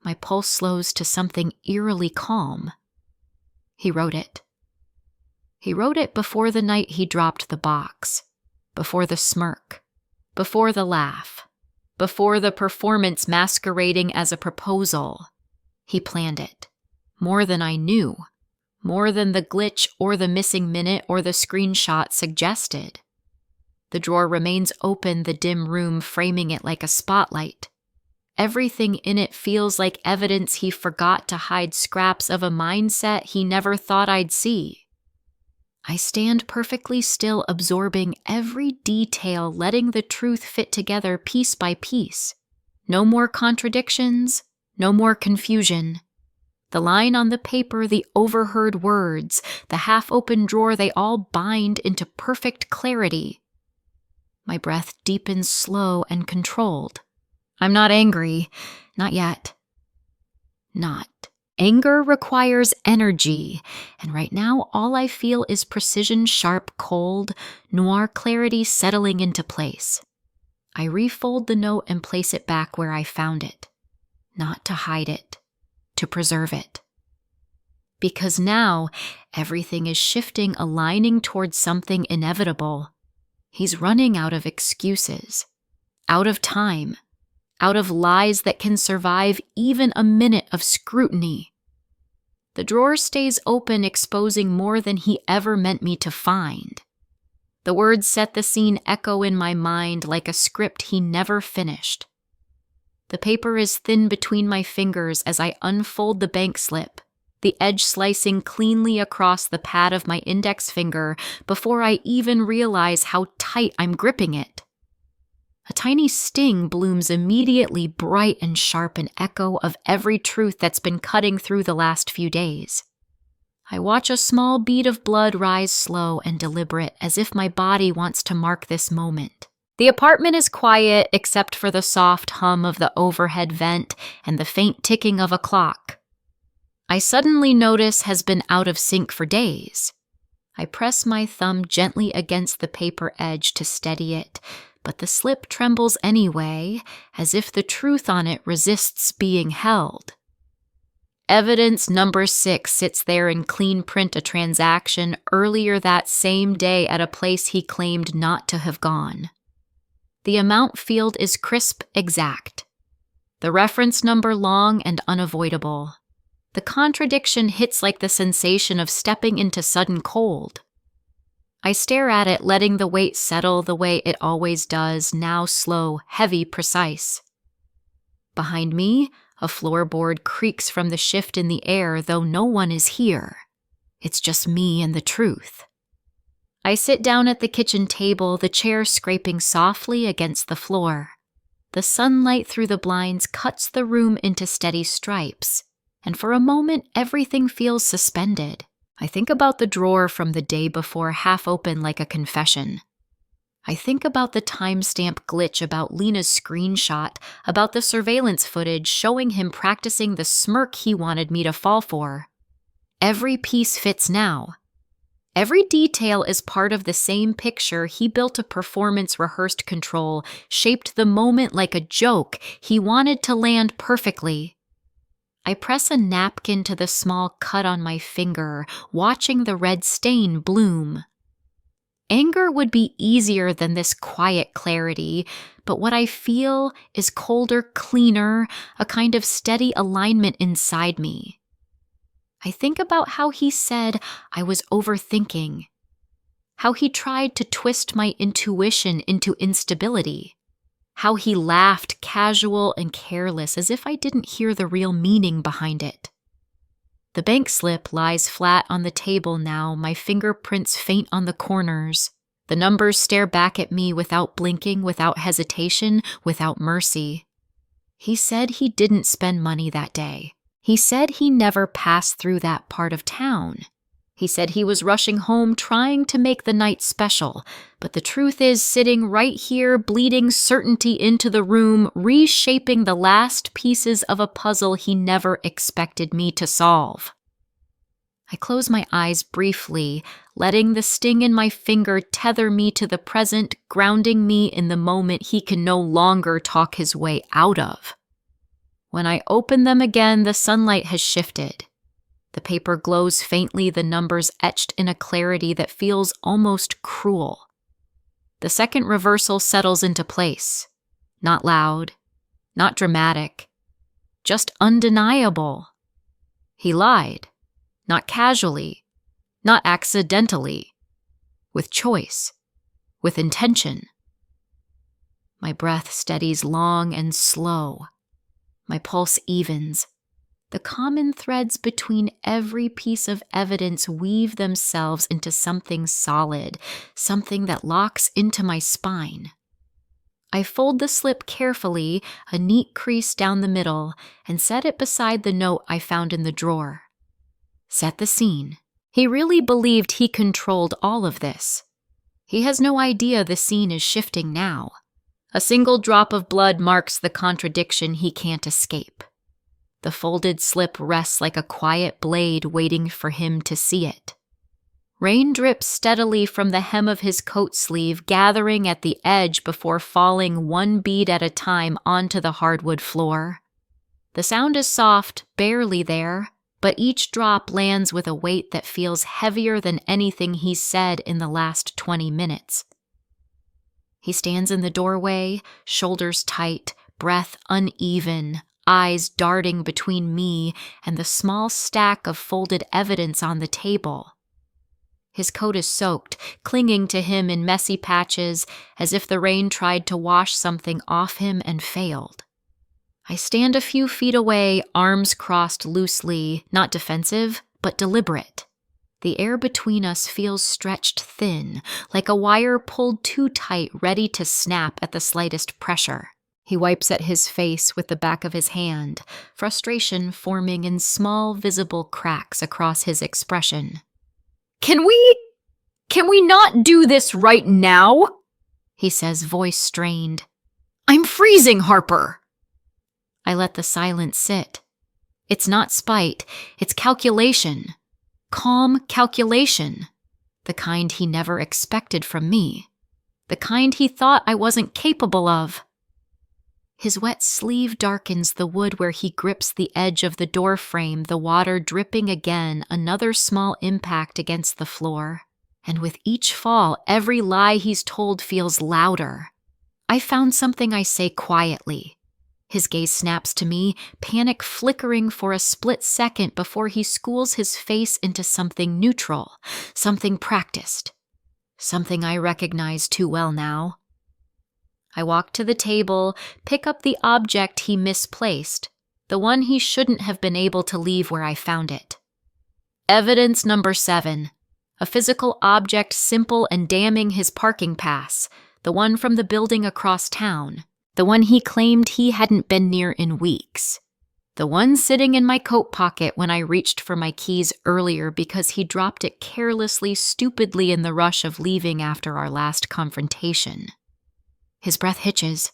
My pulse slows to something eerily calm. He wrote it. He wrote it before the night he dropped the box, before the smirk, before the laugh, before the performance masquerading as a proposal. He planned it. More than I knew. More than the glitch or the missing minute or the screenshot suggested. The drawer remains open, the dim room framing it like a spotlight. Everything in it feels like evidence he forgot to hide, scraps of a mindset he never thought I'd see. I stand perfectly still, absorbing every detail, letting the truth fit together piece by piece. No more contradictions, no more confusion. The line on the paper, the overheard words, the half-open drawer, they all bind into perfect clarity. My breath deepens, slow and controlled. I'm not angry. Not yet. Not. Anger requires energy, and right now all I feel is precision, sharp, cold, noir clarity settling into place. I refold the note and place it back where I found it. Not to hide it, to preserve it. Because now everything is shifting, aligning towards something inevitable. He's running out of excuses, out of time, out of lies that can survive even a minute of scrutiny. The drawer stays open, exposing more than he ever meant me to find. The words set the scene echo in my mind like a script he never finished. The paper is thin between my fingers as I unfold the bank slip, the edge slicing cleanly across the pad of my index finger before I even realize how tight I'm gripping it. A tiny sting blooms immediately, bright and sharp, an echo of every truth that's been cutting through the last few days. I watch a small bead of blood rise slow and deliberate, as if my body wants to mark this moment. The apartment is quiet except for the soft hum of the overhead vent and the faint ticking of a clock I suddenly notice has been out of sync for days. I press my thumb gently against the paper edge to steady it, but the slip trembles anyway, as if the truth on it resists being held. Evidence number 6 sits there in clean print, a transaction earlier that same day at a place he claimed not to have gone. The amount field is crisp, exact. The reference number long and unavoidable. The contradiction hits like the sensation of stepping into sudden cold. I stare at it, letting the weight settle the way it always does, now slow, heavy, precise. Behind me, a floorboard creaks from the shift in the air, though no one is here. It's just me and the truth. I sit down at the kitchen table, the chair scraping softly against the floor. The sunlight through the blinds cuts the room into steady stripes, and for a moment everything feels suspended. I think about the drawer from the day before, half open like a confession. I think about the timestamp glitch, about Lena's screenshot, about the surveillance footage showing him practicing the smirk he wanted me to fall for. Every piece fits now. Every detail is part of the same picture he built, a performance rehearsed control, shaped the moment like a joke he wanted to land perfectly. I press a napkin to the small cut on my finger, watching the red stain bloom. Anger would be easier than this quiet clarity, but what I feel is colder, cleaner, a kind of steady alignment inside me. I think about how he said I was overthinking, how he tried to twist my intuition into instability, how he laughed casual and careless as if I didn't hear the real meaning behind it. The bank slip lies flat on the table now, my fingerprints faint on the corners. The numbers stare back at me without blinking, without hesitation, without mercy. He said he didn't spend money that day. He said he never passed through that part of town. He said he was rushing home, trying to make the night special, but the truth is sitting right here, bleeding certainty into the room, reshaping the last pieces of a puzzle he never expected me to solve. I close my eyes briefly, letting the sting in my finger tether me to the present, grounding me in the moment he can no longer talk his way out of. When I open them again, the sunlight has shifted. The paper glows faintly, the numbers etched in a clarity that feels almost cruel. The second reversal settles into place. Not loud, not dramatic, just undeniable. He lied, not casually, not accidentally, with choice, with intention. My breath steadies long and slow. My pulse evens. The common threads between every piece of evidence weave themselves into something solid, something that locks into my spine. I fold the slip carefully, a neat crease down the middle, and set it beside the note I found in the drawer. Set the scene. He really believed he controlled all of this. He has no idea the scene is shifting now. A single drop of blood marks the contradiction he can't escape. The folded slip rests like a quiet blade waiting for him to see it. Rain drips steadily from the hem of his coat sleeve, gathering at the edge before falling one bead at a time onto the hardwood floor. The sound is soft, barely there, but each drop lands with a weight that feels heavier than anything he's said in the last 20 minutes. He stands in the doorway, shoulders tight, breath uneven, eyes darting between me and the small stack of folded evidence on the table. His coat is soaked, clinging to him in messy patches, as if the rain tried to wash something off him and failed. I stand a few feet away, arms crossed loosely, not defensive, but deliberate. The air between us feels stretched thin, like a wire pulled too tight, ready to snap at the slightest pressure. He wipes at his face with the back of his hand, frustration forming in small, visible cracks across his expression. Can we not do this right now? He says, voice strained. I'm freezing, Harper. I let the silence sit. It's not spite, it's calculation. Calm calculation. The kind he never expected from me. The kind he thought I wasn't capable of. His wet sleeve darkens the wood where he grips the edge of the door frame, the water dripping again, another small impact against the floor. And with each fall, every lie he's told feels louder. I found something I say quietly. His gaze snaps to me, panic flickering for a split second before he schools his face into something neutral, something practiced, something I recognize too well now. I walk to the table, pick up the object he misplaced, the one he shouldn't have been able to leave where I found it. Evidence number 7, a physical object simple and damning his parking pass, the one from the building across town. The one he claimed he hadn't been near in weeks. The one sitting in my coat pocket when I reached for my keys earlier because he dropped it carelessly, stupidly in the rush of leaving after our last confrontation. His breath hitches.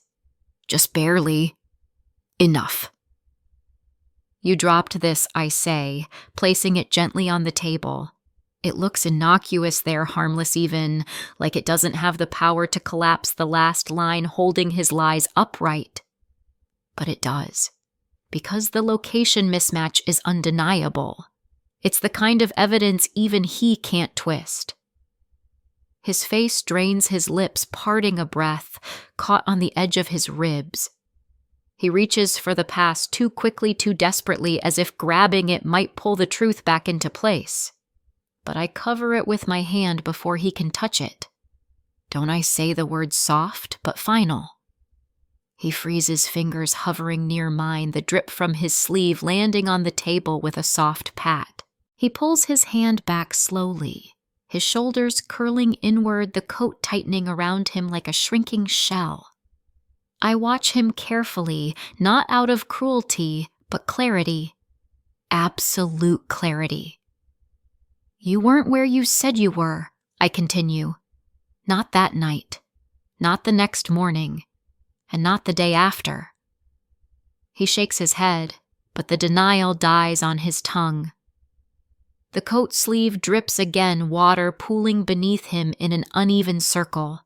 Just barely. Enough. You dropped this, I say, placing it gently on the table. It looks innocuous there, harmless even, like it doesn't have the power to collapse the last line holding his lies upright. But it does, because the location mismatch is undeniable. It's the kind of evidence even he can't twist. His face drains his lips, parting a breath, caught on the edge of his ribs. He reaches for the pass too quickly, too desperately, as if grabbing it might pull the truth back into place. But I cover it with my hand before he can touch it. Don't I say the word soft but final? He freezes fingers hovering near mine, the drip from his sleeve landing on the table with a soft pat. He pulls his hand back slowly, his shoulders curling inward, the coat tightening around him like a shrinking shell. I watch him carefully, not out of cruelty, but clarity. Absolute clarity. You weren't where you said you were, I continue. Not that night, not the next morning, and not the day after. He shakes his head, but the denial dies on his tongue. The coat sleeve drips again, water pooling beneath him in an uneven circle.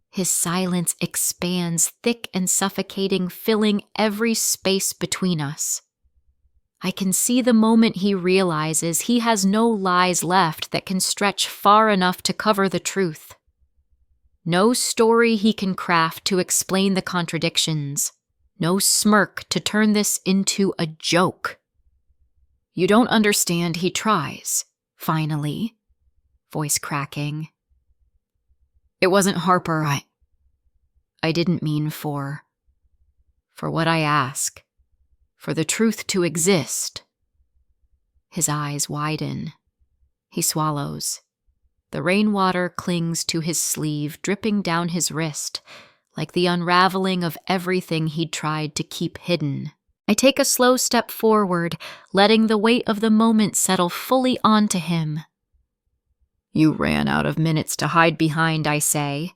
His silence expands, thick and suffocating, filling every space between us. I can see the moment he realizes he has no lies left that can stretch far enough to cover the truth. No story he can craft to explain the contradictions. No smirk to turn this into a joke. You don't understand, he tries, finally, voice cracking. It wasn't Harper, I didn't mean for what I ask. For the truth to exist. His eyes widen. He swallows. The rainwater clings to his sleeve, dripping down his wrist, like the unraveling of everything he'd tried to keep hidden. I take a slow step forward, letting the weight of the moment settle fully onto him. You ran out of minutes to hide behind, I say,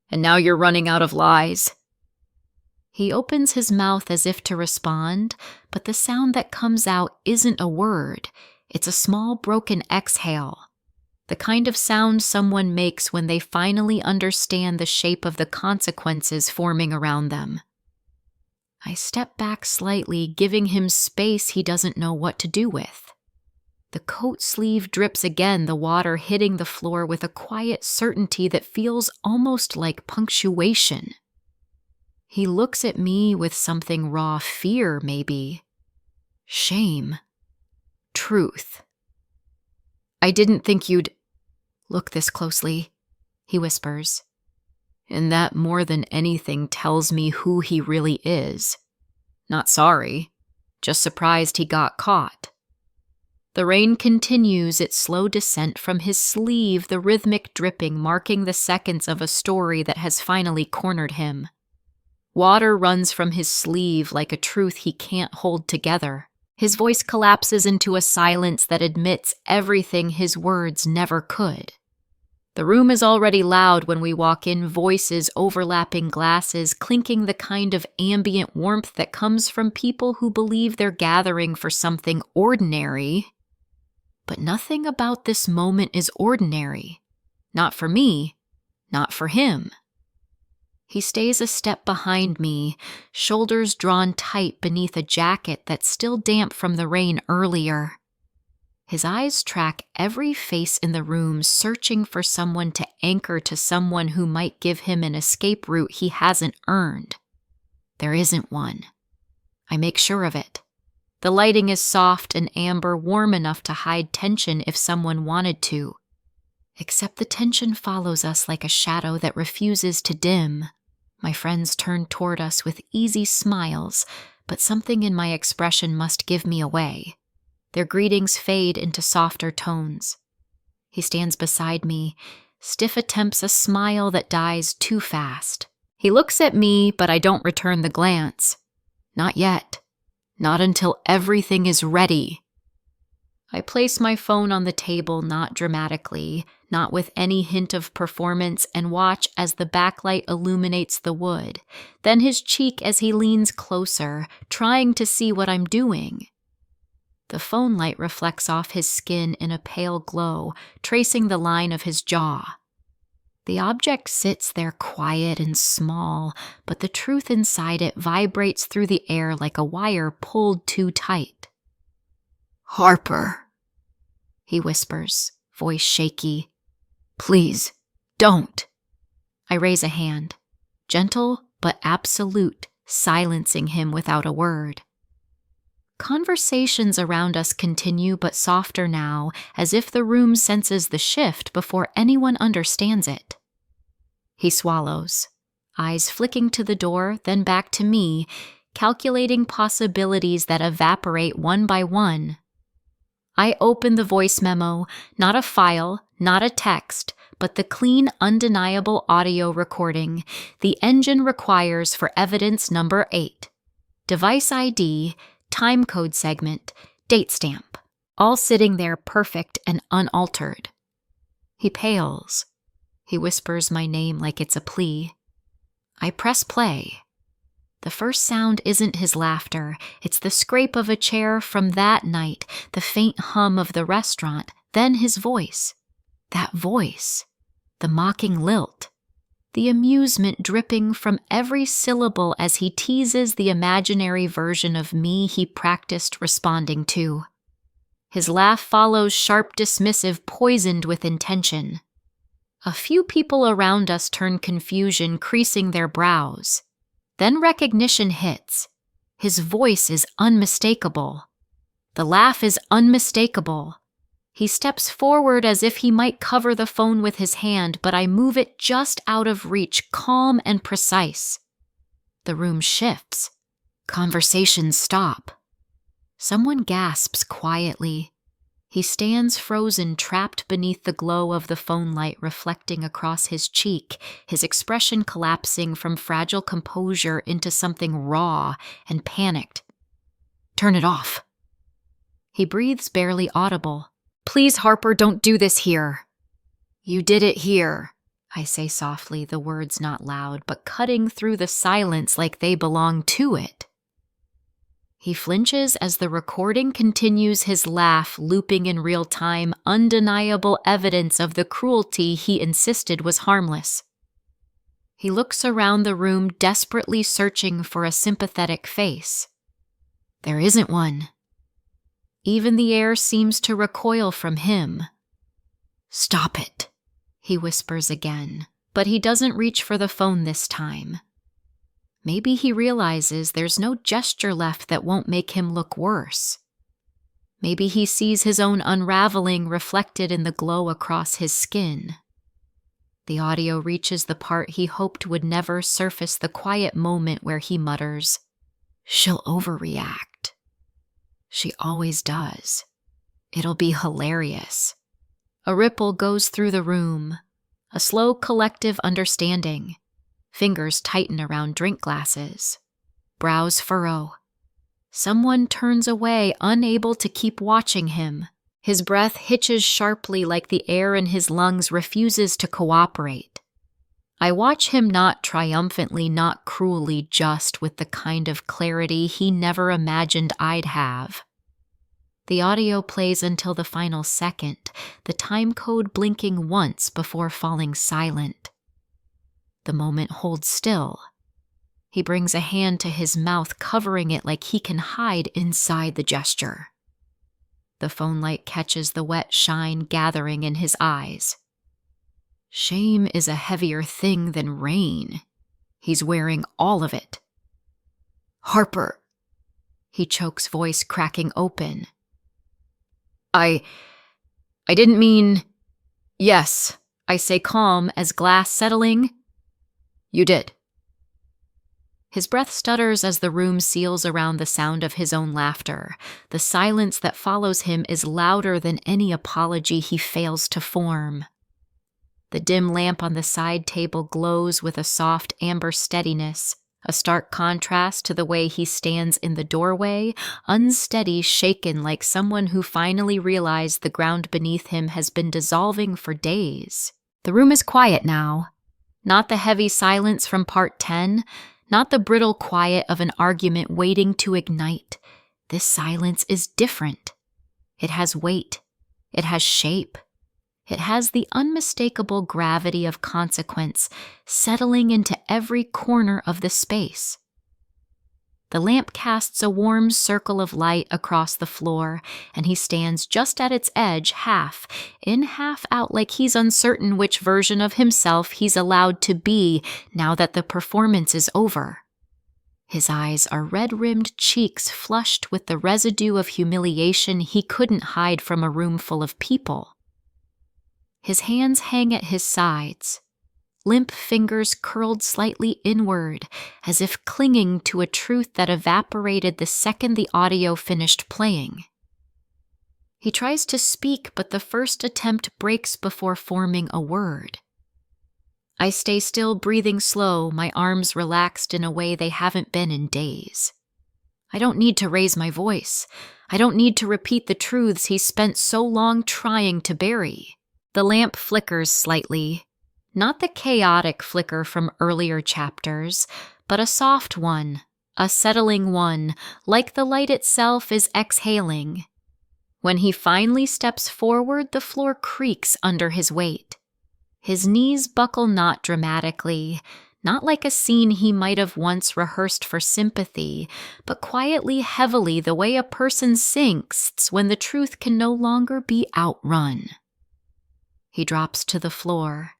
and now you're running out of lies. He opens his mouth as if to respond, but the sound that comes out isn't a word. It's a small broken exhale, the kind of sound someone makes when they finally understand the shape of the consequences forming around them. I step back slightly, giving him space he doesn't know what to do with. The coat sleeve drips again, the water hitting the floor with a quiet certainty that feels almost like punctuation. He looks at me with something raw fear, maybe. Shame. Truth. I didn't think you'd look this closely, he whispers. And that more than anything tells me who he really is. Not sorry, just surprised he got caught. The rain continues its slow descent from his sleeve, the rhythmic dripping marking the seconds of a story that has finally cornered him. Water runs from his sleeve like a truth he can't hold together. His voice collapses into a silence that admits everything his words never could. The room is already loud when we walk in, voices overlapping glasses, clinking the kind of ambient warmth that comes from people who believe they're gathering for something ordinary. But nothing about this moment is ordinary. Not for me, not for him. He stays a step behind me, shoulders drawn tight beneath a jacket that's still damp from the rain earlier. His eyes track every face in the room, searching for someone to anchor to someone who might give him an escape route he hasn't earned. There isn't one. I make sure of it. The lighting is soft and amber, warm enough to hide tension if someone wanted to. Except the tension follows us like a shadow that refuses to dim. My friends turn toward us with easy smiles, but something in my expression must give me away. Their greetings fade into softer tones. He stands beside me, stiff attempts a smile that dies too fast. He looks at me, but I don't return the glance. Not yet. Not until everything is ready. I place my phone on the table, not dramatically, not with any hint of performance, and watch as the backlight illuminates the wood, then his cheek as he leans closer, trying to see what I'm doing. The phone light reflects off his skin in a pale glow, tracing the line of his jaw. The object sits there quiet and small, but the truth inside it vibrates through the air like a wire pulled too tight. "Harper," he whispers, voice shaky. "Please, don't." I raise a hand, gentle but absolute, silencing him without a word. Conversations around us continue, but softer now, as if the room senses the shift before anyone understands it. He swallows, eyes flicking to the door, then back to me, calculating possibilities that evaporate one by one. I open the voice memo, not a file, not a text, but the clean, undeniable audio recording the engine requires for evidence number 8. Device ID, timecode segment, date stamp, all sitting there perfect and unaltered. He pales. He whispers my name like it's a plea. I press play. The first sound isn't his laughter. It's the scrape of a chair from that night, the faint hum of the restaurant, then his voice. That voice. The mocking lilt. The amusement dripping from every syllable as he teases the imaginary version of me he practiced responding to. His laugh follows sharp, dismissive, poisoned with intention. A few people around us turn confusion, creasing their brows. Then recognition hits. His voice is unmistakable. The laugh is unmistakable. He steps forward as if he might cover the phone with his hand, but I move it just out of reach, calm and precise. The room shifts. Conversations stop. Someone gasps quietly. He stands frozen, trapped beneath the glow of the phone light reflecting across his cheek, his expression collapsing from fragile composure into something raw and panicked. "Turn it off." He breathes barely audible. "Please, Harper, don't do this here." "You did it here," I say softly, the words not loud, but cutting through the silence like they belong to it. He flinches as the recording continues, his laugh looping in real time, undeniable evidence of the cruelty he insisted was harmless. He looks around the room, desperately searching for a sympathetic face. There isn't one. Even the air seems to recoil from him. "Stop it," he whispers again, but he doesn't reach for the phone this time. Maybe he realizes there's no gesture left that won't make him look worse. Maybe he sees his own unraveling reflected in the glow across his skin. The audio reaches the part he hoped would never surface, the quiet moment where he mutters, "She'll overreact. She always does. It'll be hilarious." A ripple goes through the room, a slow collective understanding. Fingers tighten around drink glasses. Brows furrow. Someone turns away, unable to keep watching him. His breath hitches sharply like the air in his lungs refuses to cooperate. I watch him, not triumphantly, not cruelly, just with the kind of clarity he never imagined I'd have. The audio plays until the final second, the time code blinking once before falling silent. The moment holds still. He brings a hand to his mouth, covering it like he can hide inside the gesture. The phone light catches the wet shine gathering in his eyes. Shame is a heavier thing than rain. He's wearing all of it. "Harper," he chokes, voice cracking open. I didn't mean..." "Yes," I say, calm as glass settling. "You did." His breath stutters as the room seals around the sound of his own laughter. The silence that follows him is louder than any apology he fails to form. The dim lamp on the side table glows with a soft amber steadiness, a stark contrast to the way he stands in the doorway, unsteady, shaken like someone who finally realized the ground beneath him has been dissolving for days. The room is quiet now. Not the heavy silence from part 10, not the brittle quiet of an argument waiting to ignite. This silence is different. It has weight. It has shape. It has the unmistakable gravity of consequence settling into every corner of the space. The lamp casts a warm circle of light across the floor, and he stands just at its edge, half in, half out, like he's uncertain which version of himself he's allowed to be now that the performance is over. His eyes are red-rimmed cheeks flushed with the residue of humiliation he couldn't hide from a room full of people. His hands hang at his sides, limp fingers curled slightly inward, as if clinging to a truth that evaporated the second the audio finished playing. He tries to speak, but the first attempt breaks before forming a word. I stay still, breathing slow, my arms relaxed in a way they haven't been in days. I don't need to raise my voice. I don't need to repeat the truths he spent so long trying to bury. The lamp flickers slightly. Not the chaotic flicker from earlier chapters, but a soft one, a settling one, like the light itself is exhaling. When he finally steps forward, the floor creaks under his weight. His knees buckle not dramatically, not like a scene he might have once rehearsed for sympathy, but quietly, heavily, the way a person sinks when the truth can no longer be outrun. He drops to the floor.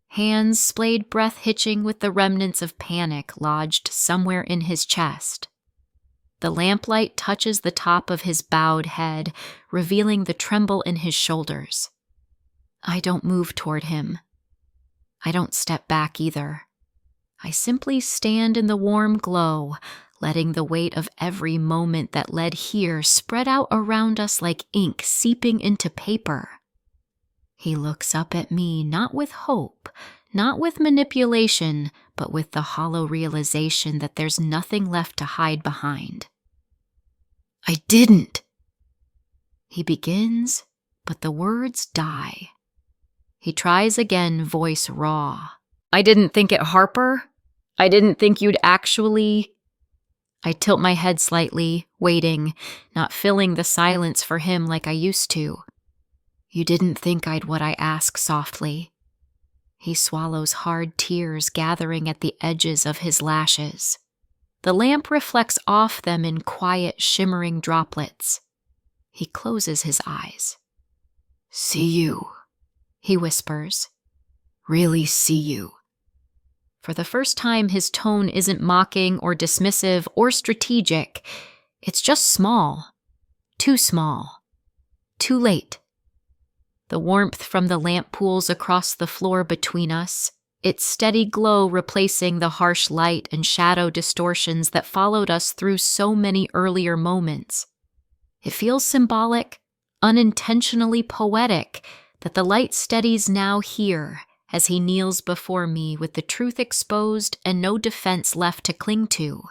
Hands splayed, breath hitching with the remnants of panic lodged somewhere in his chest. The lamplight touches the top of his bowed head, revealing the tremble in his shoulders. I don't move toward him. I don't step back either. I simply stand in the warm glow, letting the weight of every moment that led here spread out around us like ink seeping into paper. He looks up at me, not with hope, not with manipulation, but with the hollow realization that there's nothing left to hide behind. I didn't. He begins, but the words die. He tries again, voice raw. I didn't think it, Harper. I didn't think you'd actually... I tilt my head slightly, waiting, not filling the silence for him like I used to. You didn't think I'd what I ask softly. He swallows hard tears gathering at the edges of his lashes. The lamp reflects off them in quiet, shimmering droplets. He closes his eyes. See you, he whispers. Really see you. For the first time, his tone isn't mocking or dismissive or strategic. It's just small. Too small. Too late. The warmth from the lamp pools across the floor between us, its steady glow replacing the harsh light and shadow distortions that followed us through so many earlier moments. It feels symbolic, unintentionally poetic, that the light steadies now here as he kneels before me with the truth exposed and no defense left to cling to.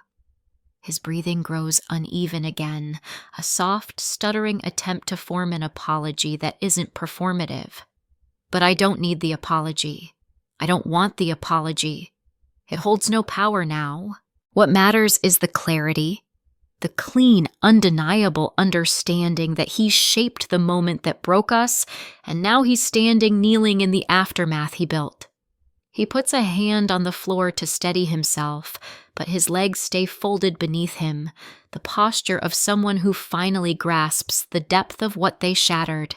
His breathing grows uneven again, a soft, stuttering attempt to form an apology that isn't performative. But I don't need the apology. I don't want the apology. It holds no power now. What matters is the clarity, the clean, undeniable understanding that he shaped the moment that broke us, and now he's standing kneeling in the aftermath he built. He puts a hand on the floor to steady himself, but his legs stay folded beneath him, the posture of someone who finally grasps the depth of what they shattered.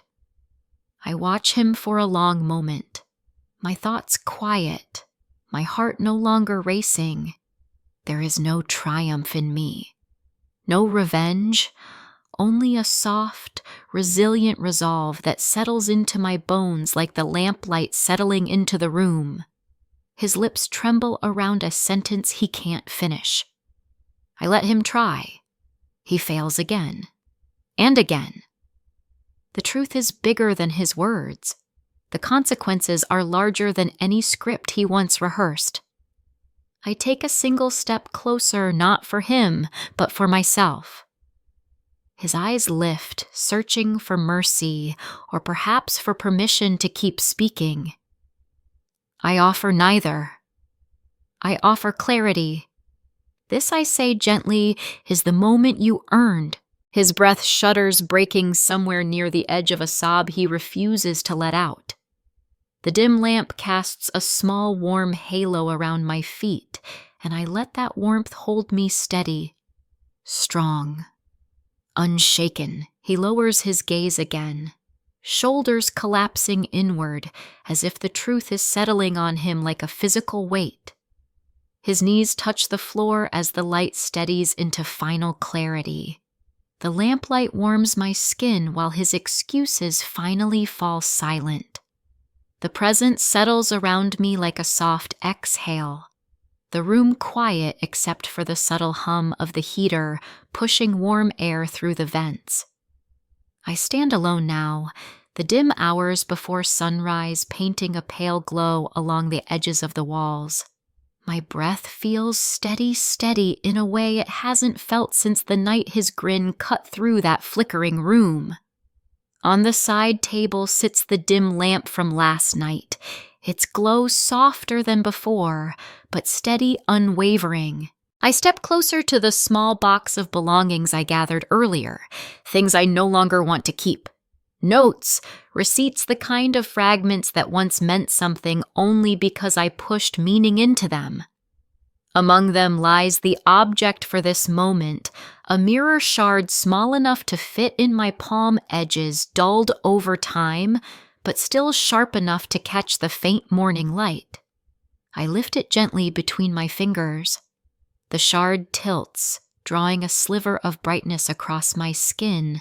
I watch him for a long moment, my thoughts quiet, my heart no longer racing. There is no triumph in me. No revenge, only a soft, resilient resolve that settles into my bones like the lamplight settling into the room. His lips tremble around a sentence he can't finish. I let him try. He fails again. And again. The truth is bigger than his words. The consequences are larger than any script he once rehearsed. I take a single step closer, not for him, but for myself. His eyes lift, searching for mercy, or perhaps for permission to keep speaking. I offer neither. I offer clarity. This, I say gently, is the moment you earned. His breath shudders, breaking somewhere near the edge of a sob he refuses to let out. The dim lamp casts a small warm halo around my feet, and I let that warmth hold me steady, strong, unshaken. He lowers his gaze again, shoulders collapsing inward as if the truth is settling on him like a physical weight. His knees touch the floor as the light steadies into final clarity. The lamplight warms my skin while his excuses finally fall silent. The present settles around me like a soft exhale, the room quiet except for the subtle hum of the heater pushing warm air through the vents. I stand alone now, the dim hours before sunrise painting a pale glow along the edges of the walls. My breath feels steady in a way it hasn't felt since the night his grin cut through that flickering room. On the side table sits the dim lamp from last night, its glow softer than before, but steady, unwavering. I step closer to the small box of belongings I gathered earlier, things I no longer want to keep. Notes, receipts, the kind of fragments that once meant something only because I pushed meaning into them. Among them lies the object for this moment, a mirror shard small enough to fit in my palm edges, dulled over time, but still sharp enough to catch the faint morning light. I lift it gently between my fingers. The shard tilts, drawing a sliver of brightness across my skin.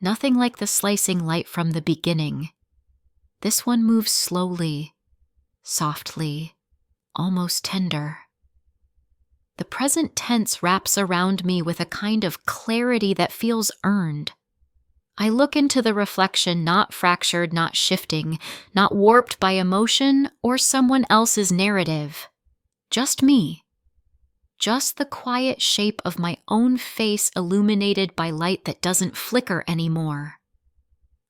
Nothing like the slicing light from the beginning. This one moves slowly, softly, almost tender. The present tense wraps around me with a kind of clarity that feels earned. I look into the reflection, not fractured, not shifting, not warped by emotion or someone else's narrative. Just me. Just the quiet shape of my own face illuminated by light that doesn't flicker anymore.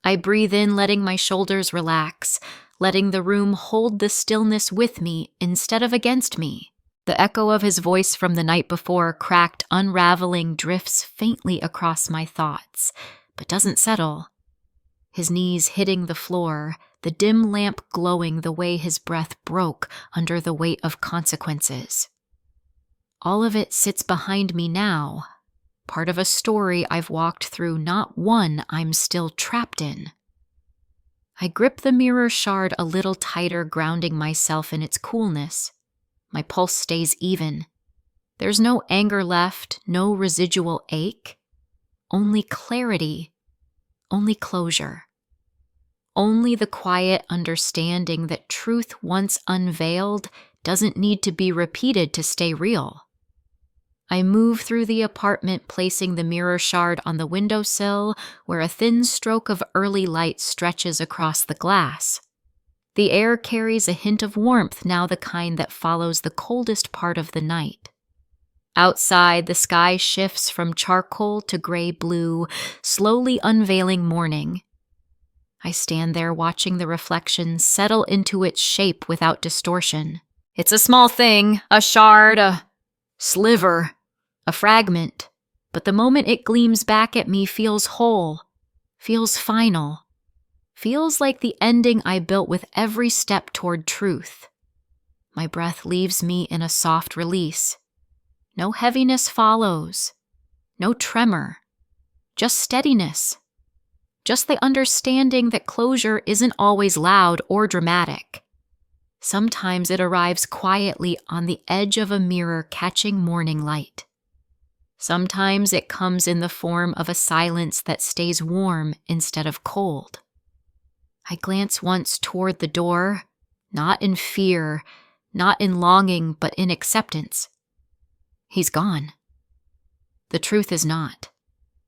I breathe in, letting my shoulders relax, letting the room hold the stillness with me instead of against me. The echo of his voice from the night before, cracked, unraveling, drifts faintly across my thoughts, but doesn't settle. His knees hitting the floor, the dim lamp glowing the way his breath broke under the weight of consequences. All of it sits behind me now, part of a story I've walked through, not one I'm still trapped in. I grip the mirror shard a little tighter, grounding myself in its coolness. My pulse stays even. There's no anger left, no residual ache. Only clarity, only closure. Only the quiet understanding that truth once unveiled doesn't need to be repeated to stay real. I move through the apartment, placing the mirror shard on the windowsill where a thin stroke of early light stretches across the glass. The air carries a hint of warmth, now the kind that follows the coldest part of the night. Outside, the sky shifts from charcoal to gray-blue, slowly unveiling morning. I stand there watching the reflection settle into its shape without distortion. It's a small thing, a shard, a sliver, a fragment, but the moment it gleams back at me feels whole, feels final, feels like the ending I built with every step toward truth. My breath leaves me in a soft release. No heaviness follows, no tremor, just steadiness. Just the understanding that closure isn't always loud or dramatic. Sometimes it arrives quietly on the edge of a mirror catching morning light. Sometimes it comes in the form of a silence that stays warm instead of cold. I glance once toward the door, not in fear, not in longing, but in acceptance. He's gone. The truth is not.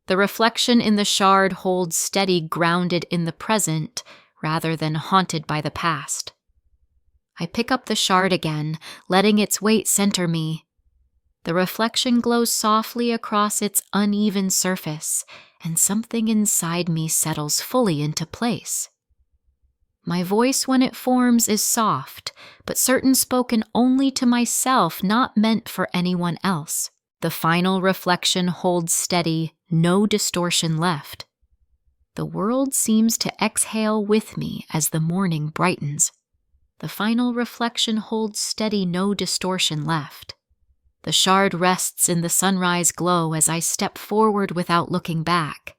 The reflection in the shard holds steady, grounded in the present rather than haunted by the past. I pick up the shard again, letting its weight center me. The reflection glows softly across its uneven surface, and something inside me settles fully into place. My voice, when it forms, is soft, but certain spoken only to myself, not meant for anyone else. The final reflection holds steady, no distortion left. The world seems to exhale with me as the morning brightens. The final reflection holds steady, no distortion left. The shard rests in the sunrise glow as I step forward without looking back.